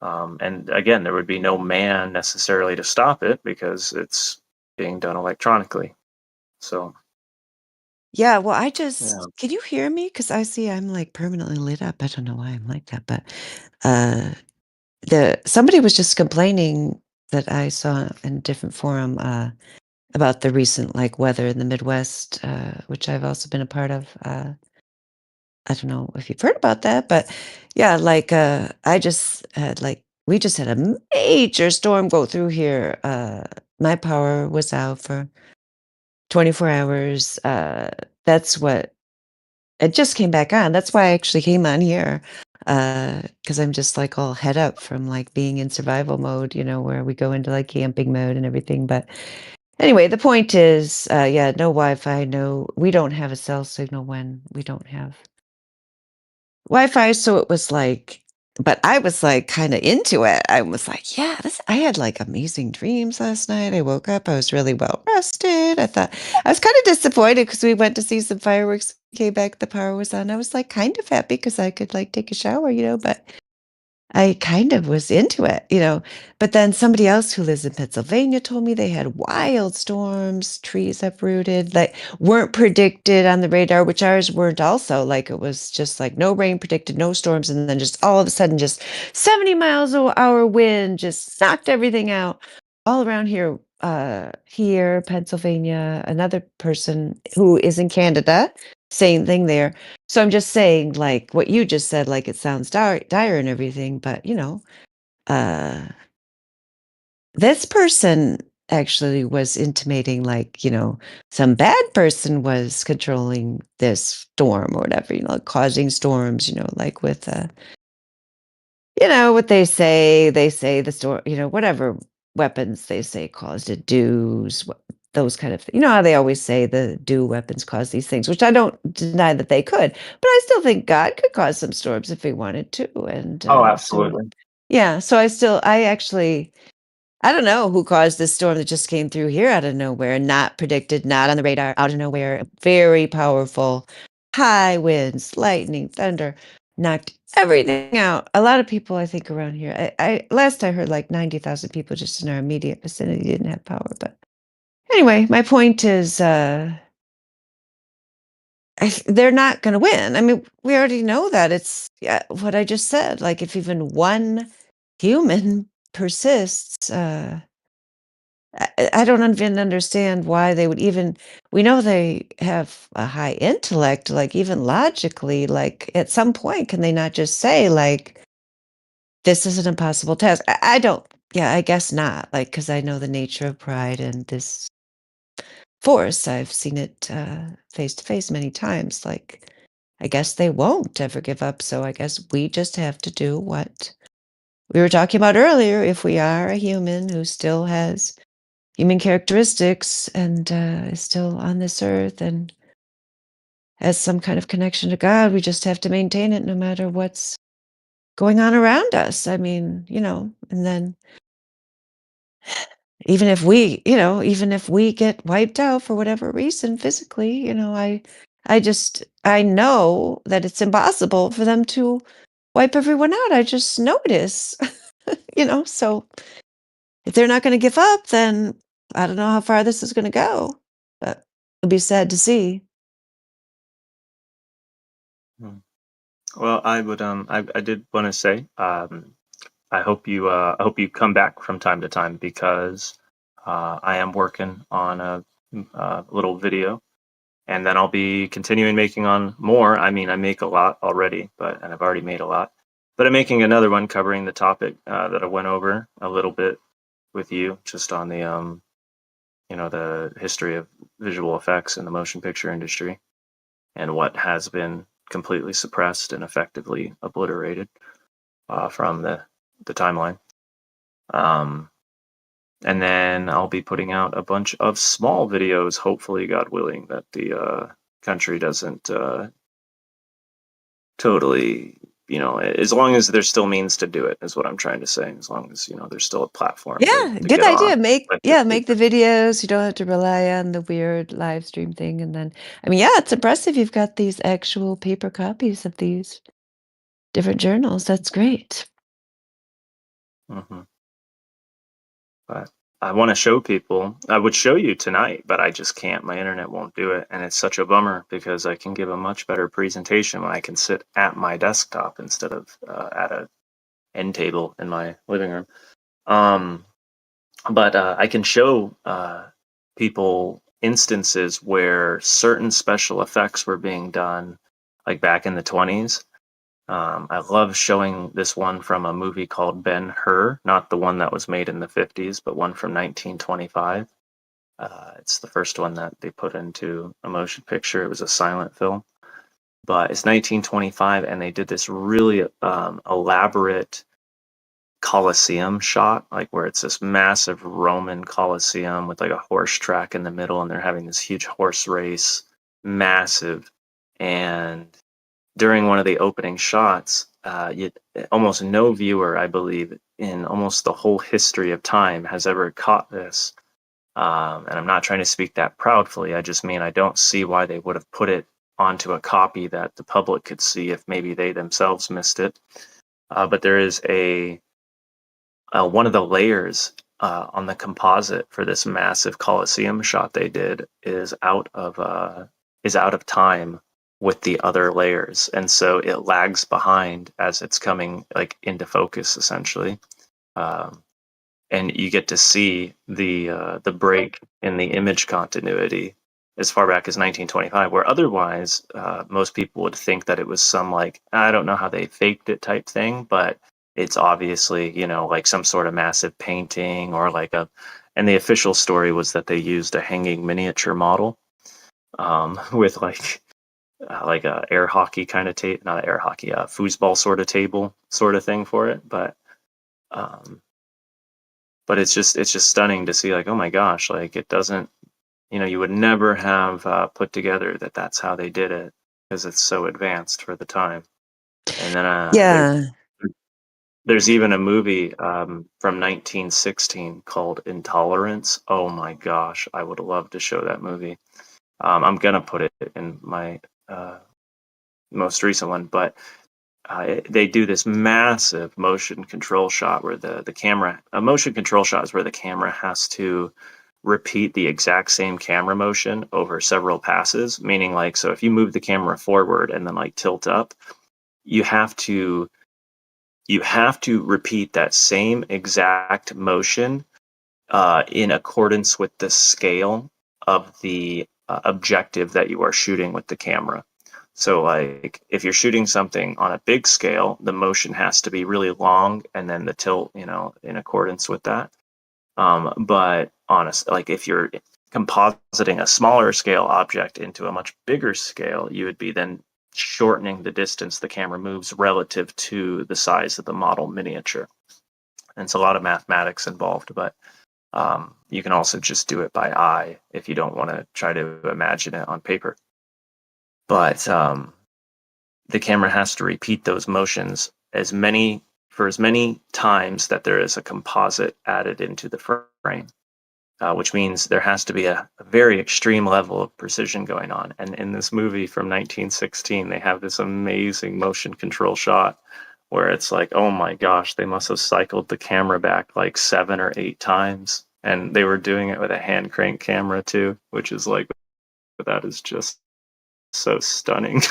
And again, there would be no man necessarily to stop it because it's being done electronically. So Yeah, well, yeah. can you hear me? Because I see I'm like permanently lit up. I don't know why I'm like that, but uh, somebody was just complaining that I saw in a different forum about the recent like weather in the Midwest, which I've also been a part of. I don't know if you've heard about that, but yeah, like I just had like we just had a major storm go through here. My power was out for 24 hours. That's what it just came back on. That's why I actually came on here. Because I'm just like all head up from like being in survival mode, where we go into like camping mode and everything. But anyway, the point is, yeah, no Wi-Fi, we don't have a cell signal when we don't have Wi-Fi. So it was like, but I was like kind of into it. I was like, yeah, I had like amazing dreams last night. I woke up, I was really well rested. I was kind of disappointed because we went to see some fireworks, came back, the power was on. I was like kind of happy because I could like take a shower, but I kind of was into it. But then somebody else who lives in Pennsylvania told me they had wild storms, trees uprooted, like weren't predicted on the radar, which ours weren't also. Like it was just like no rain predicted, no storms, and then just all of a sudden just 70 miles an hour wind just knocked everything out all around here, Pennsylvania. Another person who is in Canada, same thing there. So I'm just saying, like what you just said, like it sounds dire and everything, but uh, this person actually was intimating, like some bad person was controlling this storm or whatever, causing storms, like with what they say the storm, whatever weapons they say caused it, those kind of things. You know how they always say the do weapons cause these things, which I don't deny that they could, but I still think God could cause some storms if he wanted to. And Oh, so, absolutely. yeah, so I actually, I don't know who caused this storm that just came through here out of nowhere, not predicted, not on the radar, out of nowhere, very powerful, high winds, lightning, thunder, knocked everything out. A lot of people, I think, around here. Last I heard, like 90,000 people just in our immediate vicinity didn't have power. But anyway, my point is, they're not going to win. I mean, we already know that. It's what I just said. Like, if even one human persists, I don't even understand why they would even. We know they have a high intellect, like even logically. Like, at some point, can they not just say, like, this is an impossible task? I don't. Yeah, I guess not. Like, because I know the nature of pride and this force. I've seen it face to face many times. Like, I guess they won't ever give up. So I guess we just have to do what we were talking about earlier. If we are a human who still has human characteristics and is still on this earth and has some kind of connection to God, we just have to maintain it no matter what's going on around us. I mean, and then even if we get wiped out for whatever reason physically, I know that it's impossible for them to wipe everyone out. I just know it is. So if they're not going to give up, then I don't know how far this is going to go, but it'll be sad to see. Hmm. Well, I did want to say, I hope you come back from time to time, because I am working on a little video, and then I'll be continuing making on more. I mean, I make a lot already, and I've already made a lot, but I'm making another one covering the topic that I went over a little bit with you, just on the history of visual effects in the motion picture industry, and what has been completely suppressed and effectively obliterated from the timeline. Um, and then I'll be putting out a bunch of small videos, hopefully, God willing, that the country doesn't totally as long as there's still means to do it, is what I'm trying to say. As long as there's still a platform Yeah, to good get on. idea. Make But yeah, make the videos. You don't have to rely on the weird live stream thing. And then, I mean, yeah, it's impressive. You've got these actual paper copies of these different journals. That's great. hmm But I want to show people. I would show you tonight, but I just can't. My internet won't do it, and it's such a bummer because I can give a much better presentation when I can sit at my desktop instead of at a end table in my living room. Um, but I can show people instances where certain special effects were being done, like back in the 20s. I love showing this one from a movie called Ben-Hur, not the one that was made in the 50s, but one from 1925. It's the first one that they put into a motion picture. It was a silent film, but it's 1925, and they did this really elaborate Colosseum shot, like where it's this massive Roman Colosseum with like a horse track in the middle, and they're having this huge horse race, massive. And during one of the opening shots, almost no viewer, I believe, in almost the whole history of time has ever caught this. And I'm not trying to speak that proudly. I just mean I don't see why they would have put it onto a copy that the public could see if maybe they themselves missed it. But there is a one of the layers on the composite for this massive Colosseum shot they did is out of time with the other layers, and so it lags behind as it's coming like into focus essentially. Um, and you get to see the break in the image continuity as far back as 1925, where otherwise most people would think that it was some like I don't know how they faked it type thing, but it's obviously like some sort of massive painting or like a. And the official story was that they used a hanging miniature model with like a air hockey kind of tape, not air hockey, a foosball sort of table sort of thing for it, um, but it's just stunning to see like, oh my gosh, like it doesn't, you would never have put together that that's how they did it because it's so advanced for the time. And then Yeah. there's even a movie from 1916 called Intolerance. Oh my gosh, I would love to show that movie. I'm gonna put it in my most recent one, but they do this massive motion control shot where the camera a motion control shot is where the camera has to repeat the exact same camera motion over several passes, meaning like, so if you move the camera forward and then like tilt up, you have to repeat that same exact motion in accordance with the scale of the objective that you are shooting with the camera. So, like, if you're shooting something on a big scale, the motion has to be really long, and then the tilt, in accordance with that. But honest, like, if you're compositing a smaller scale object into a much bigger scale, you would be then shortening the distance the camera moves relative to the size of the model miniature. And it's a lot of mathematics involved, but you can also just do it by eye if you don't want to try to imagine it on paper. But the camera has to repeat those motions as many times that there is a composite added into the frame, which means there has to be a very extreme level of precision going on. And in this movie from 1916, they have this amazing motion control shot where it's like, oh my gosh, they must have cycled the camera back like 7 or 8 times. And they were doing it with a hand crank camera too, which is like, that is just so stunning.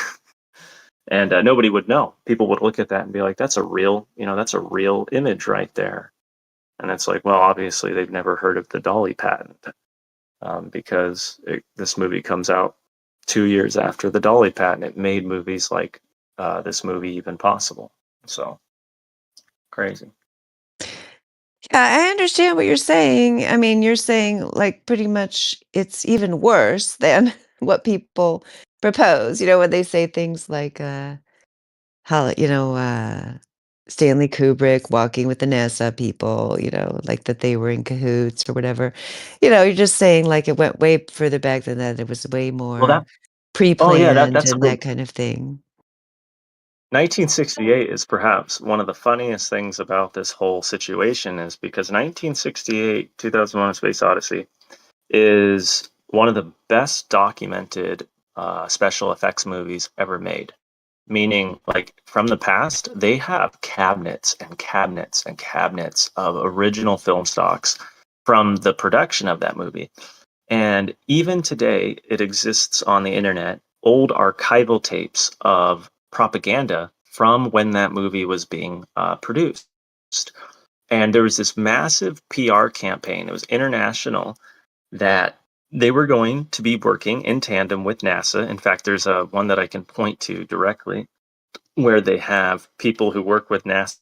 And nobody would know. People would look at that and be like, that's a real image right there. And it's like, well, obviously they've never heard of the Dolly patent because this movie comes out 2 years after the Dolly patent. It made movies like this movie even possible. So crazy. Yeah, I understand what you're saying. I mean, you're saying like pretty much it's even worse than what people propose, when they say things like how, Stanley Kubrick walking with the NASA people, like that they were in cahoots or whatever. You're just saying like it went way further back than that. It was way Well, more that oh yeah, pre-planned that's and what that kind of thing. 1968 is perhaps one of the funniest things about this whole situation is because 1968, 2001: A Space Odyssey, is one of the best documented special effects movies ever made. Meaning, like from the past, they have cabinets and cabinets and cabinets of original film stocks from the production of that movie. And even today, it exists on the internet, old archival tapes of propaganda from when that movie was being produced. And there was this massive PR campaign, it was international, that they were going to be working in tandem with NASA. In fact, there's a one that I can point to directly where they have people who work with NASA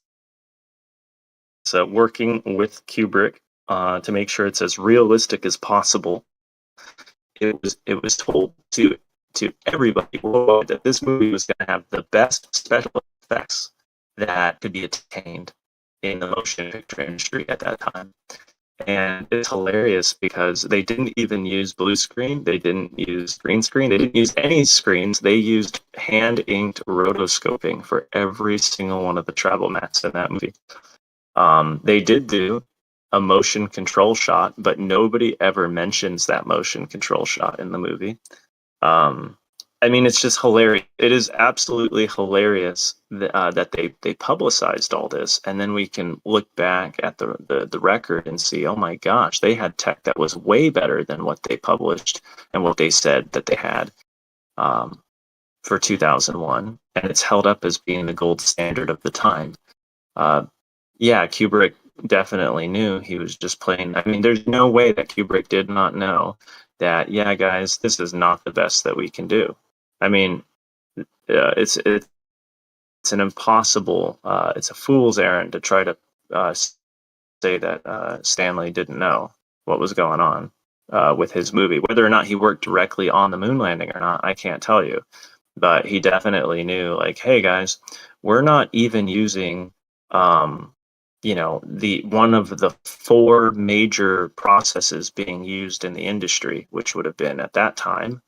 working with Kubrick to make sure it's as realistic as possible. It was told to everybody worldwide that this movie was going to have the best special effects that could be attained in the motion picture industry at that time. And it's hilarious because they didn't even use blue screen, they didn't use green screen, they didn't use any screens. They used hand inked rotoscoping for every single one of the travel mats in that movie. They did do a motion control shot, but nobody ever mentions that motion control shot in the movie. Um, I mean, it's just hilarious. It is absolutely hilarious that they publicized all this, and then we can look back at the record and see, oh my gosh, they had tech that was way better than what they published and what they said that they had for 2001, and it's held up as being the gold standard of the time. Yeah, Kubrick definitely knew he was just playing. I mean, there's no way that Kubrick did not know that, yeah, guys, this is not the best that we can do. I mean, it's an impossible, it's a fool's errand to try to say that Stanley didn't know what was going on with his movie. Whether or not he worked directly on the moon landing or not, I can't tell you. But he definitely knew, like, hey guys, we're not even using the one of the four major processes being used in the industry, which would have been at that time,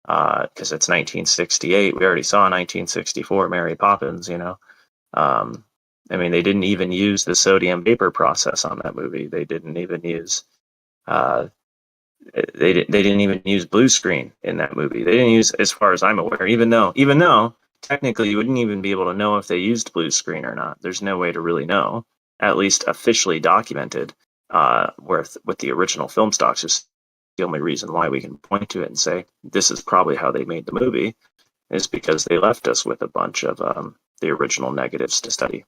because it's 1968. We already saw 1964 Mary Poppins. I mean, they didn't even use the sodium vapor process on that movie. They didn't even use uh, they didn't even use blue screen in that movie. They didn't use, as far as I'm aware, even though technically you wouldn't even be able to know if they used blue screen or not. There's no way to really know, at least officially documented, with the original film stocks. Is the only reason why we can point to it and say this is probably how they made the movie, is because they left us with a bunch of the original negatives to study.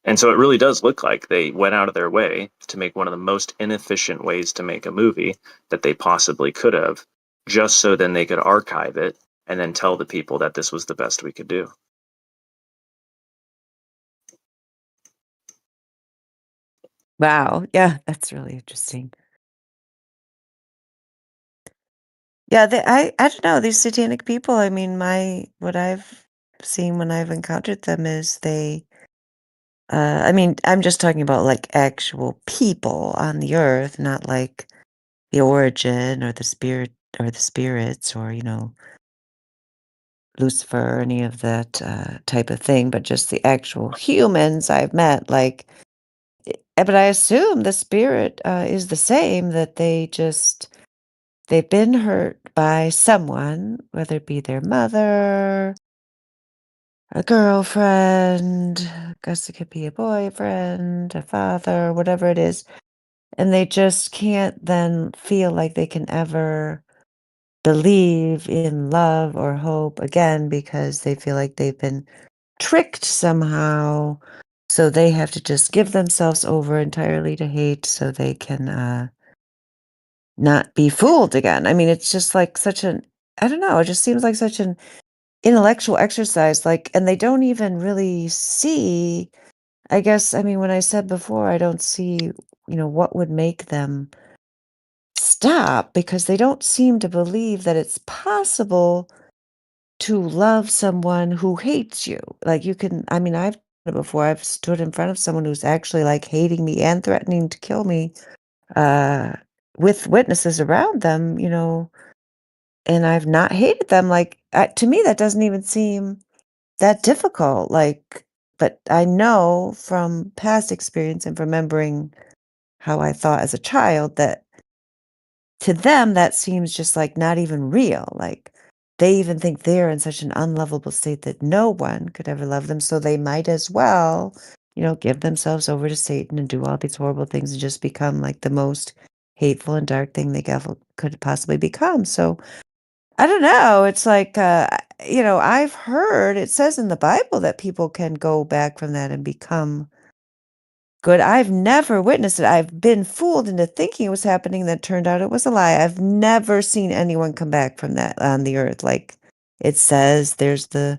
And so it really does look like they went out of their way to make one of the most inefficient ways to make a movie that they possibly could have, just so then they could archive it and then tell the people that this was the best we could do. Wow. Yeah, that's really interesting. Yeah, I don't know, these satanic people, I mean, what I've seen when I've encountered them is I mean, I'm just talking about like actual people on the earth, not like the origin or the spirit or the spirits or, Lucifer or any of that type of thing, but just the actual humans I've met. Like, but I assume the spirit is the same, that they've been hurt by someone, whether it be their mother, a girlfriend, I guess it could be a boyfriend, a father, whatever it is. And they just can't then feel like they can ever believe in love or hope again because they feel like they've been tricked somehow. So they have to just give themselves over entirely to hate so they can not be fooled again. I mean, it's just like I don't know, it just seems like such an intellectual exercise. Like, and they don't even really see, I guess, I mean, when I said before, I don't see, what would make them stop, because they don't seem to believe that it's possible to love someone who hates you. Like, I mean, I've done it before. I've stood in front of someone who's actually like hating me and threatening to kill me, uh, with witnesses around them, and I've not hated them. Like, to me, that doesn't even seem that difficult. Like, but I know from past experience and remembering how I thought as a child that to them that seems just like not even real. Like they even think they're in such an unlovable state that no one could ever love them. So they might as well, give themselves over to Satan and do all these horrible things and just become like the most hateful and dark thing they could possibly become. So I don't know. It's like, I've heard it says in the Bible that people can go back from that and become good. I've never witnessed it. I've been fooled into thinking it was happening, that turned out it was a lie. I've never seen anyone come back from that on the earth. Like it says, there's the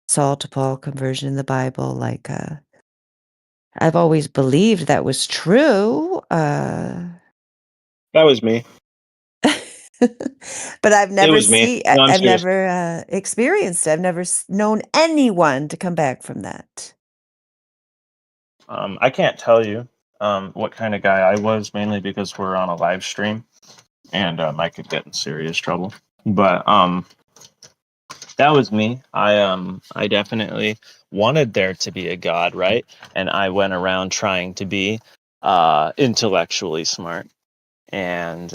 Saul to Paul conversion in the Bible. Like, I've always believed that was true. That was me. But I've It never was me. No, I'm I've serious. never experienced it. I've never known anyone to come back from that. I can't tell you what kind of guy I was, mainly because we're on a live stream, and I could get in serious trouble. But that was me. I definitely wanted there to be a God, right? And I went around trying to be intellectually smart and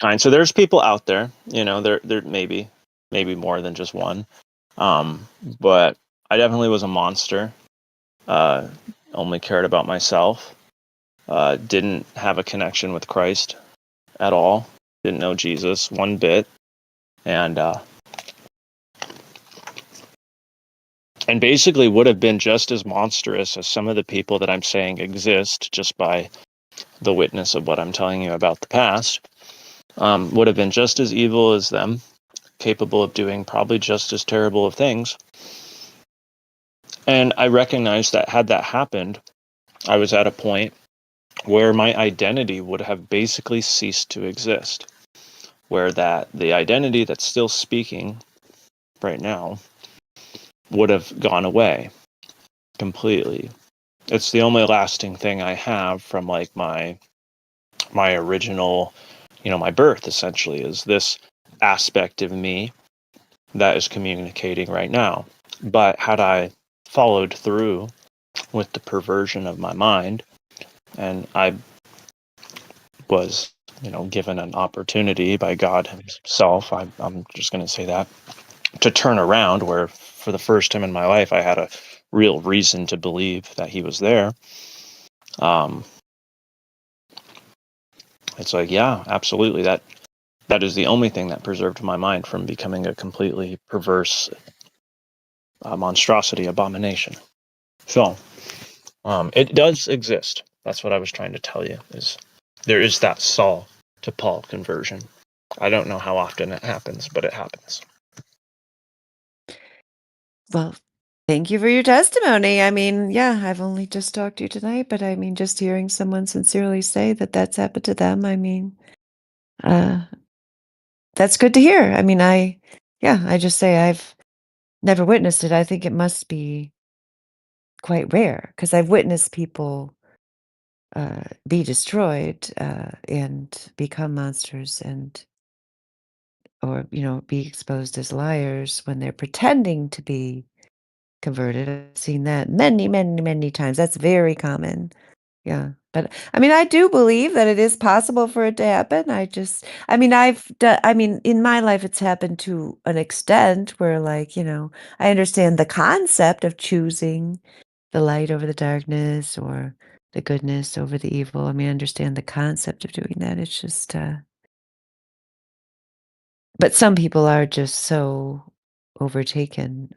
kind. So there's people out there, there maybe more than just one. But I definitely was a monster. Only cared about myself. Didn't have a connection with Christ at all. Didn't know Jesus one bit. And basically would have been just as monstrous as some of the people that I'm saying exist, just by the witness of what I'm telling you about the past. Would have been just as evil as them, capable of doing probably just as terrible of things. And I recognized that had that happened, I was at a point where my identity would have basically ceased to exist, where the identity that's still speaking right now would have gone away completely. It's the only lasting thing I have from like my original, my birth, essentially, is this aspect of me that is communicating right now. But had I followed through with the perversion of my mind, and I was, given an opportunity by God himself, I'm just going to say that, to turn around, where for the first time in my life I had a real reason to believe that he was there. It's like, yeah, absolutely, that is the only thing that preserved my mind from becoming a completely perverse monstrosity, abomination. So it does exist. That's what I was trying to tell you, is there is that Saul to Paul conversion. I don't know how often it happens, but it happens. Well, thank you for your testimony. I mean, yeah, I've only just talked to you tonight, but I mean, just hearing someone sincerely say that that's happened to them, I mean, uh, that's good to hear. I mean, I just say I've never witnessed it. I think it must be quite rare because I've witnessed people be destroyed and become monsters or be exposed as liars when they're pretending to be converted. I've seen that many, many, many times. That's very common. Yeah. But I mean, I do believe that it is possible for it to happen. I mean, in my life, it's happened to an extent where, like, I understand the concept of choosing the light over the darkness or the goodness over the evil. I mean, I understand the concept of doing that. It's just, but some people are just so overtaken,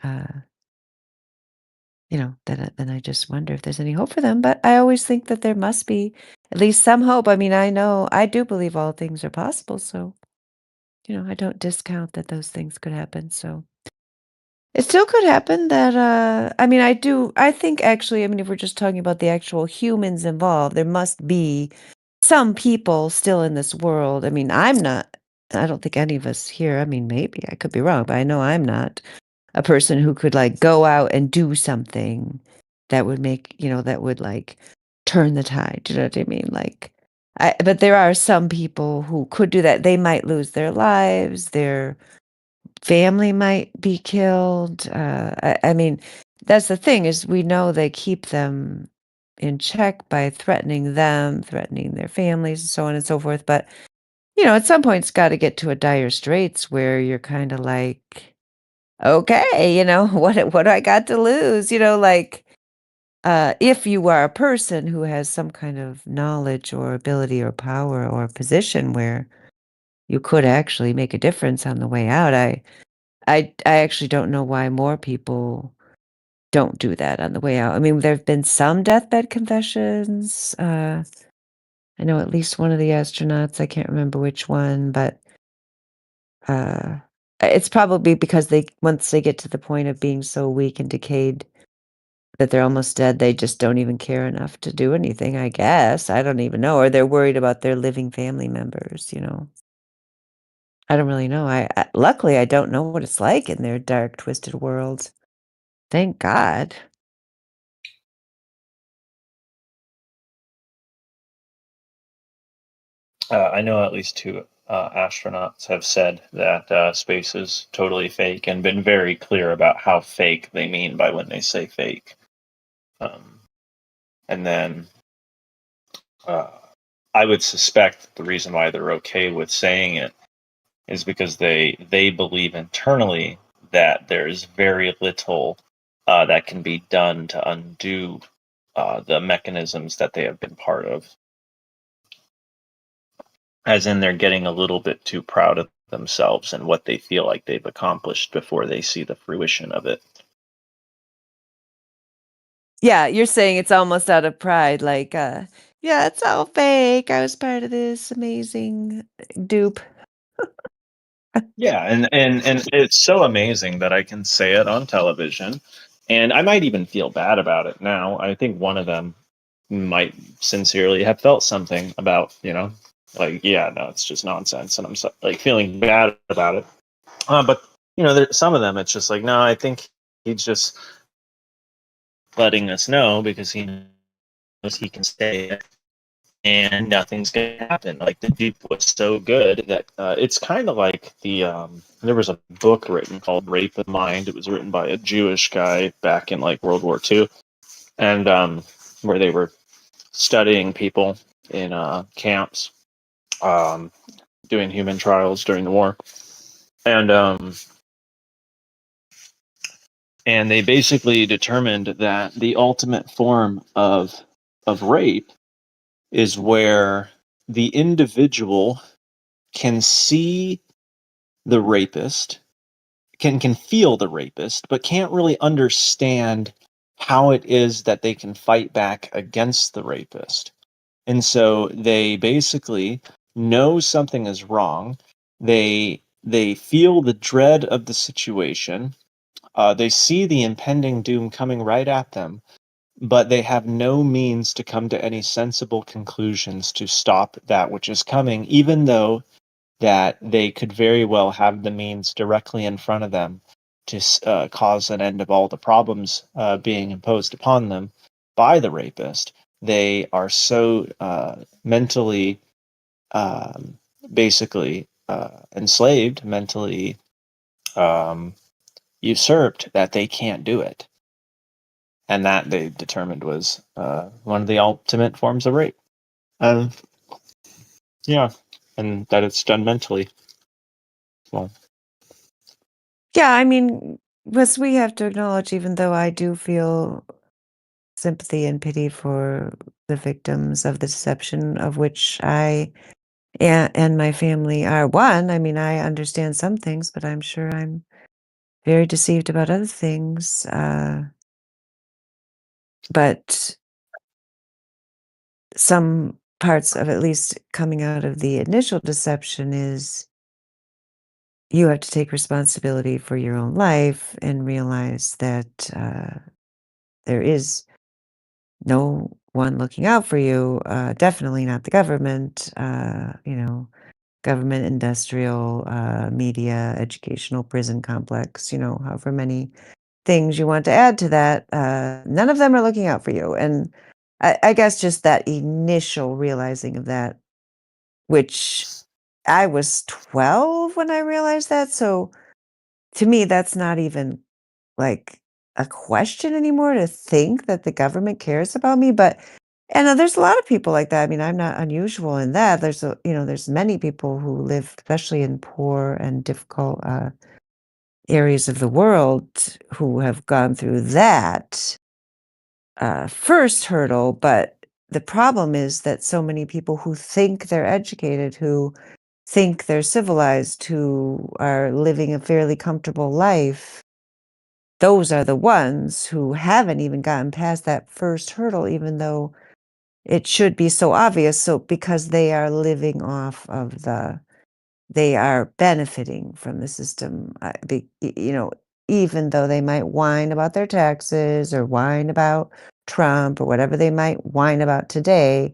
then I just wonder if there's any hope for them. But I always think that there must be at least some hope. I mean, I do believe all things are possible. So, I don't discount that those things could happen. So it still could happen that, I think actually, I mean, if we're just talking about the actual humans involved, there must be some people still in this world. I mean, I don't think any of us here, I mean, maybe I could be wrong, but I know I'm not a person who could like go out and do something that would make, that would like turn the tide. Do you know what I mean? Like, but there are some people who could do that. They might lose their lives, family might be killed. I mean, that's the thing is we know they keep them in check by threatening them, threatening their families, and so on and so forth. But at some point, it's got to get to a dire straits where you're kind of like, okay, what do I got to lose? Like if you are a person who has some kind of knowledge or ability or power or position where you could actually make a difference on the way out, I actually don't know why more people don't do that on the way out. I mean, there have been some deathbed confessions. I know at least one of the astronauts, I can't remember which one, but uh, it's probably because once they get to the point of being so weak and decayed that they're almost dead, they just don't even care enough to do anything, I guess. I don't even know. Or they're worried about their living family members. I don't really know. Luckily, I don't know what it's like in their dark, twisted worlds. Thank God. I know at least two astronauts have said that space is totally fake and been very clear about how fake they mean by when they say fake. And then uh, I would suspect the reason why they're okay with saying it is because they believe internally that there's very little that can be done to undo the mechanisms that they have been part of. As in, they're getting a little bit too proud of themselves and what they feel like they've accomplished before they see the fruition of it. Yeah, you're saying it's almost out of pride, like, yeah, it's all fake. I was part of this amazing dupe. Yeah, and it's so amazing that I can say it on television, and I might even feel bad about it now. I think one of them might sincerely have felt something about, like, yeah, no, it's just nonsense, and I'm like feeling bad about it. But some of them, it's just like, no, I think he's just letting us know because he knows he can say it and nothing's gonna happen. Like the dupe was so good that it's kind of like there was a book written called Rape of the Mind. It was written by a Jewish guy back in like World War II, and where they were studying people in camps, um, doing human trials during the war, and and they basically determined that the ultimate form of rape is where the individual can see the rapist, can feel the rapist, but can't really understand how it is that they can fight back against the rapist. And so they basically know something is wrong. They feel the dread of the situation. They see the impending doom coming right at them, but they have no means to come to any sensible conclusions to stop that which is coming, even though that they could very well have the means directly in front of them to cause an end of all the problems being imposed upon them by the rapist. They are so mentally, basically enslaved, mentally um, usurped, that they can't do it. And that they determined was one of the ultimate forms of rape. Yeah, and that it's done mentally. Well, Yeah, I mean, because we have to acknowledge, even though I do feel sympathy and pity for the victims of the deception of which I and my family are one. I mean, I understand some things, but I'm sure I'm very deceived about other things. But some parts of at least coming out of the initial deception is you have to take responsibility for your own life and realize that there is no one looking out for you. Definitely not the government. Government, industrial, media, educational, prison complex. However many things you want to add to that. None of them are looking out for you, and I guess just that initial realizing of that, which I was 12 when I realized that. So to me, that's not even like a question anymore to think that the government cares about me. But and there's a lot of people like that. I mean, I'm not unusual in that. There's many people who live, especially in poor and difficult areas of the world, who have gone through that first hurdle. But the problem is that so many people who think they're educated, who think they're civilized, who are living a fairly comfortable life, those are the ones who haven't even gotten past that first hurdle, even though it should be so obvious. So because they are living off of they are benefiting from the system, even though they might whine about their taxes or whine about Trump or whatever they might whine about today,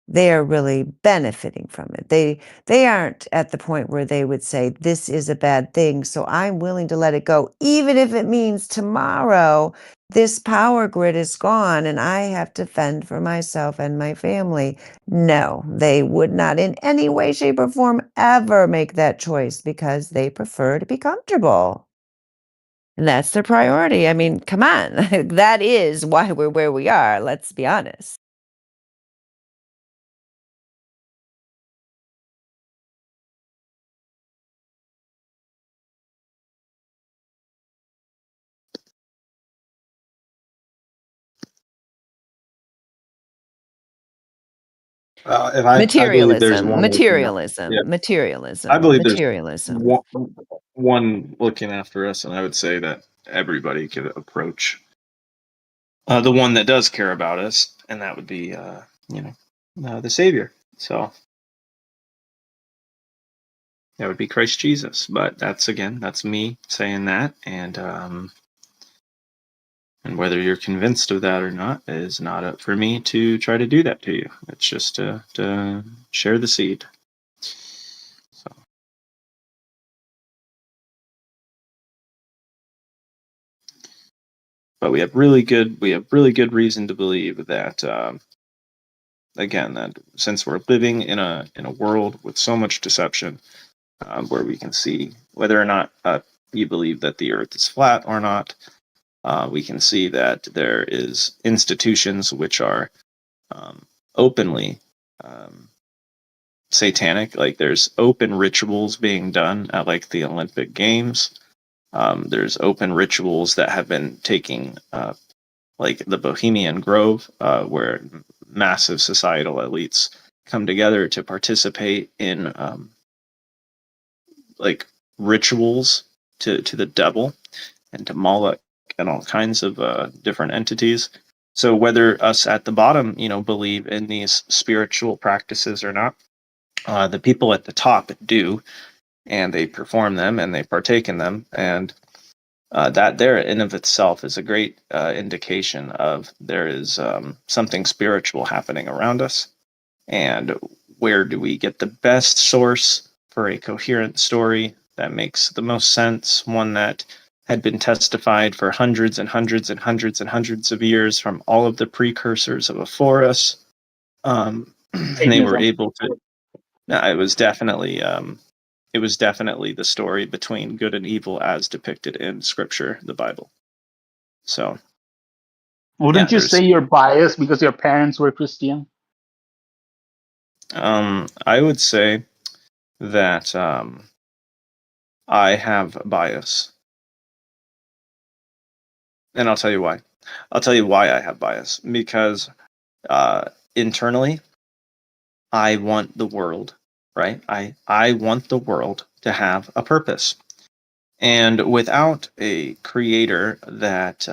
they are really benefiting from it. They aren't at the point where they would say, this is a bad thing, so I'm willing to let it go, even if it means tomorrow this power grid is gone and I have to fend for myself and my family. No, they would not in any way, shape, or form ever make that choice because they prefer to be comfortable. And that's their priority. I mean, come on. That is why we're where we are. Let's be honest. And I believe there's Materialism, one looking out. materialism, Yeah, I materialism, believe there's materialism. one looking after us, and I would say that everybody could approach the one that does care about us, and that would be the Savior. So that would be Christ Jesus. But that's me saying that, and whether you're convinced of that or not is not up for me to try to do that to you. It's just to share the seed. So. But we have really good reason to believe that again, that since we're living in a world with so much deception, where we can see whether or not you believe that the Earth is flat or not, we can see that there is institutions which are openly satanic. Like there's open rituals being done at like the Olympic Games. There's open rituals that have been taking like the Bohemian Grove, where massive societal elites come together to participate in like rituals to the devil and to Moloch and all kinds of different entities. So whether us at the bottom, believe in these spiritual practices or not, the people at the top do, and they perform them and they partake in them, and that there in of itself is a great indication of there is something spiritual happening around us. And where do we get the best source for a coherent story that makes the most sense, one that had been testified for hundreds and hundreds and hundreds and hundreds of years from all of the precursors of before us. And they were able to. It was definitely the story between good and evil as depicted in Scripture, the Bible. So, Wouldn't you say you're biased because your parents were Christian? I would say that I have bias, and I'll tell you why. I'll tell you why I have bias, because internally, I want the world, right? I want the world to have a purpose. And without a creator that,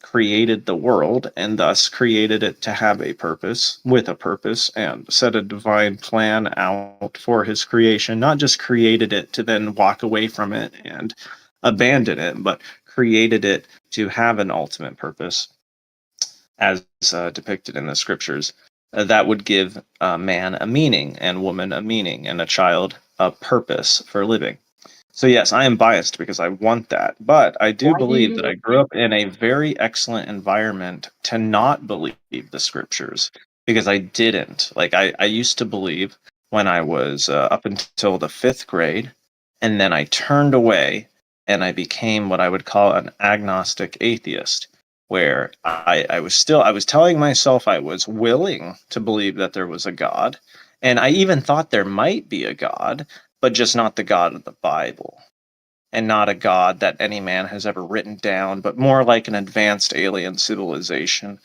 created the world and thus created it to have a purpose, with a purpose, and set a divine plan out for his creation, not just created it to then walk away from it and abandon it, but created it to have an ultimate purpose, as depicted in the scriptures, that would give man a meaning, and woman a meaning, and a child a purpose for living. So yes, I am biased because I want that, but I do believe that I grew up in a very excellent environment to not believe the scriptures, because I didn't. Like I used to believe when I was up until the 5th grade, And then I turned away and I became what I would call an agnostic atheist, where I was telling myself I was willing to believe that there was a God. And I even thought there might be a God, but just not the God of the Bible. And not a God that any man has ever written down, but more like an advanced alien civilization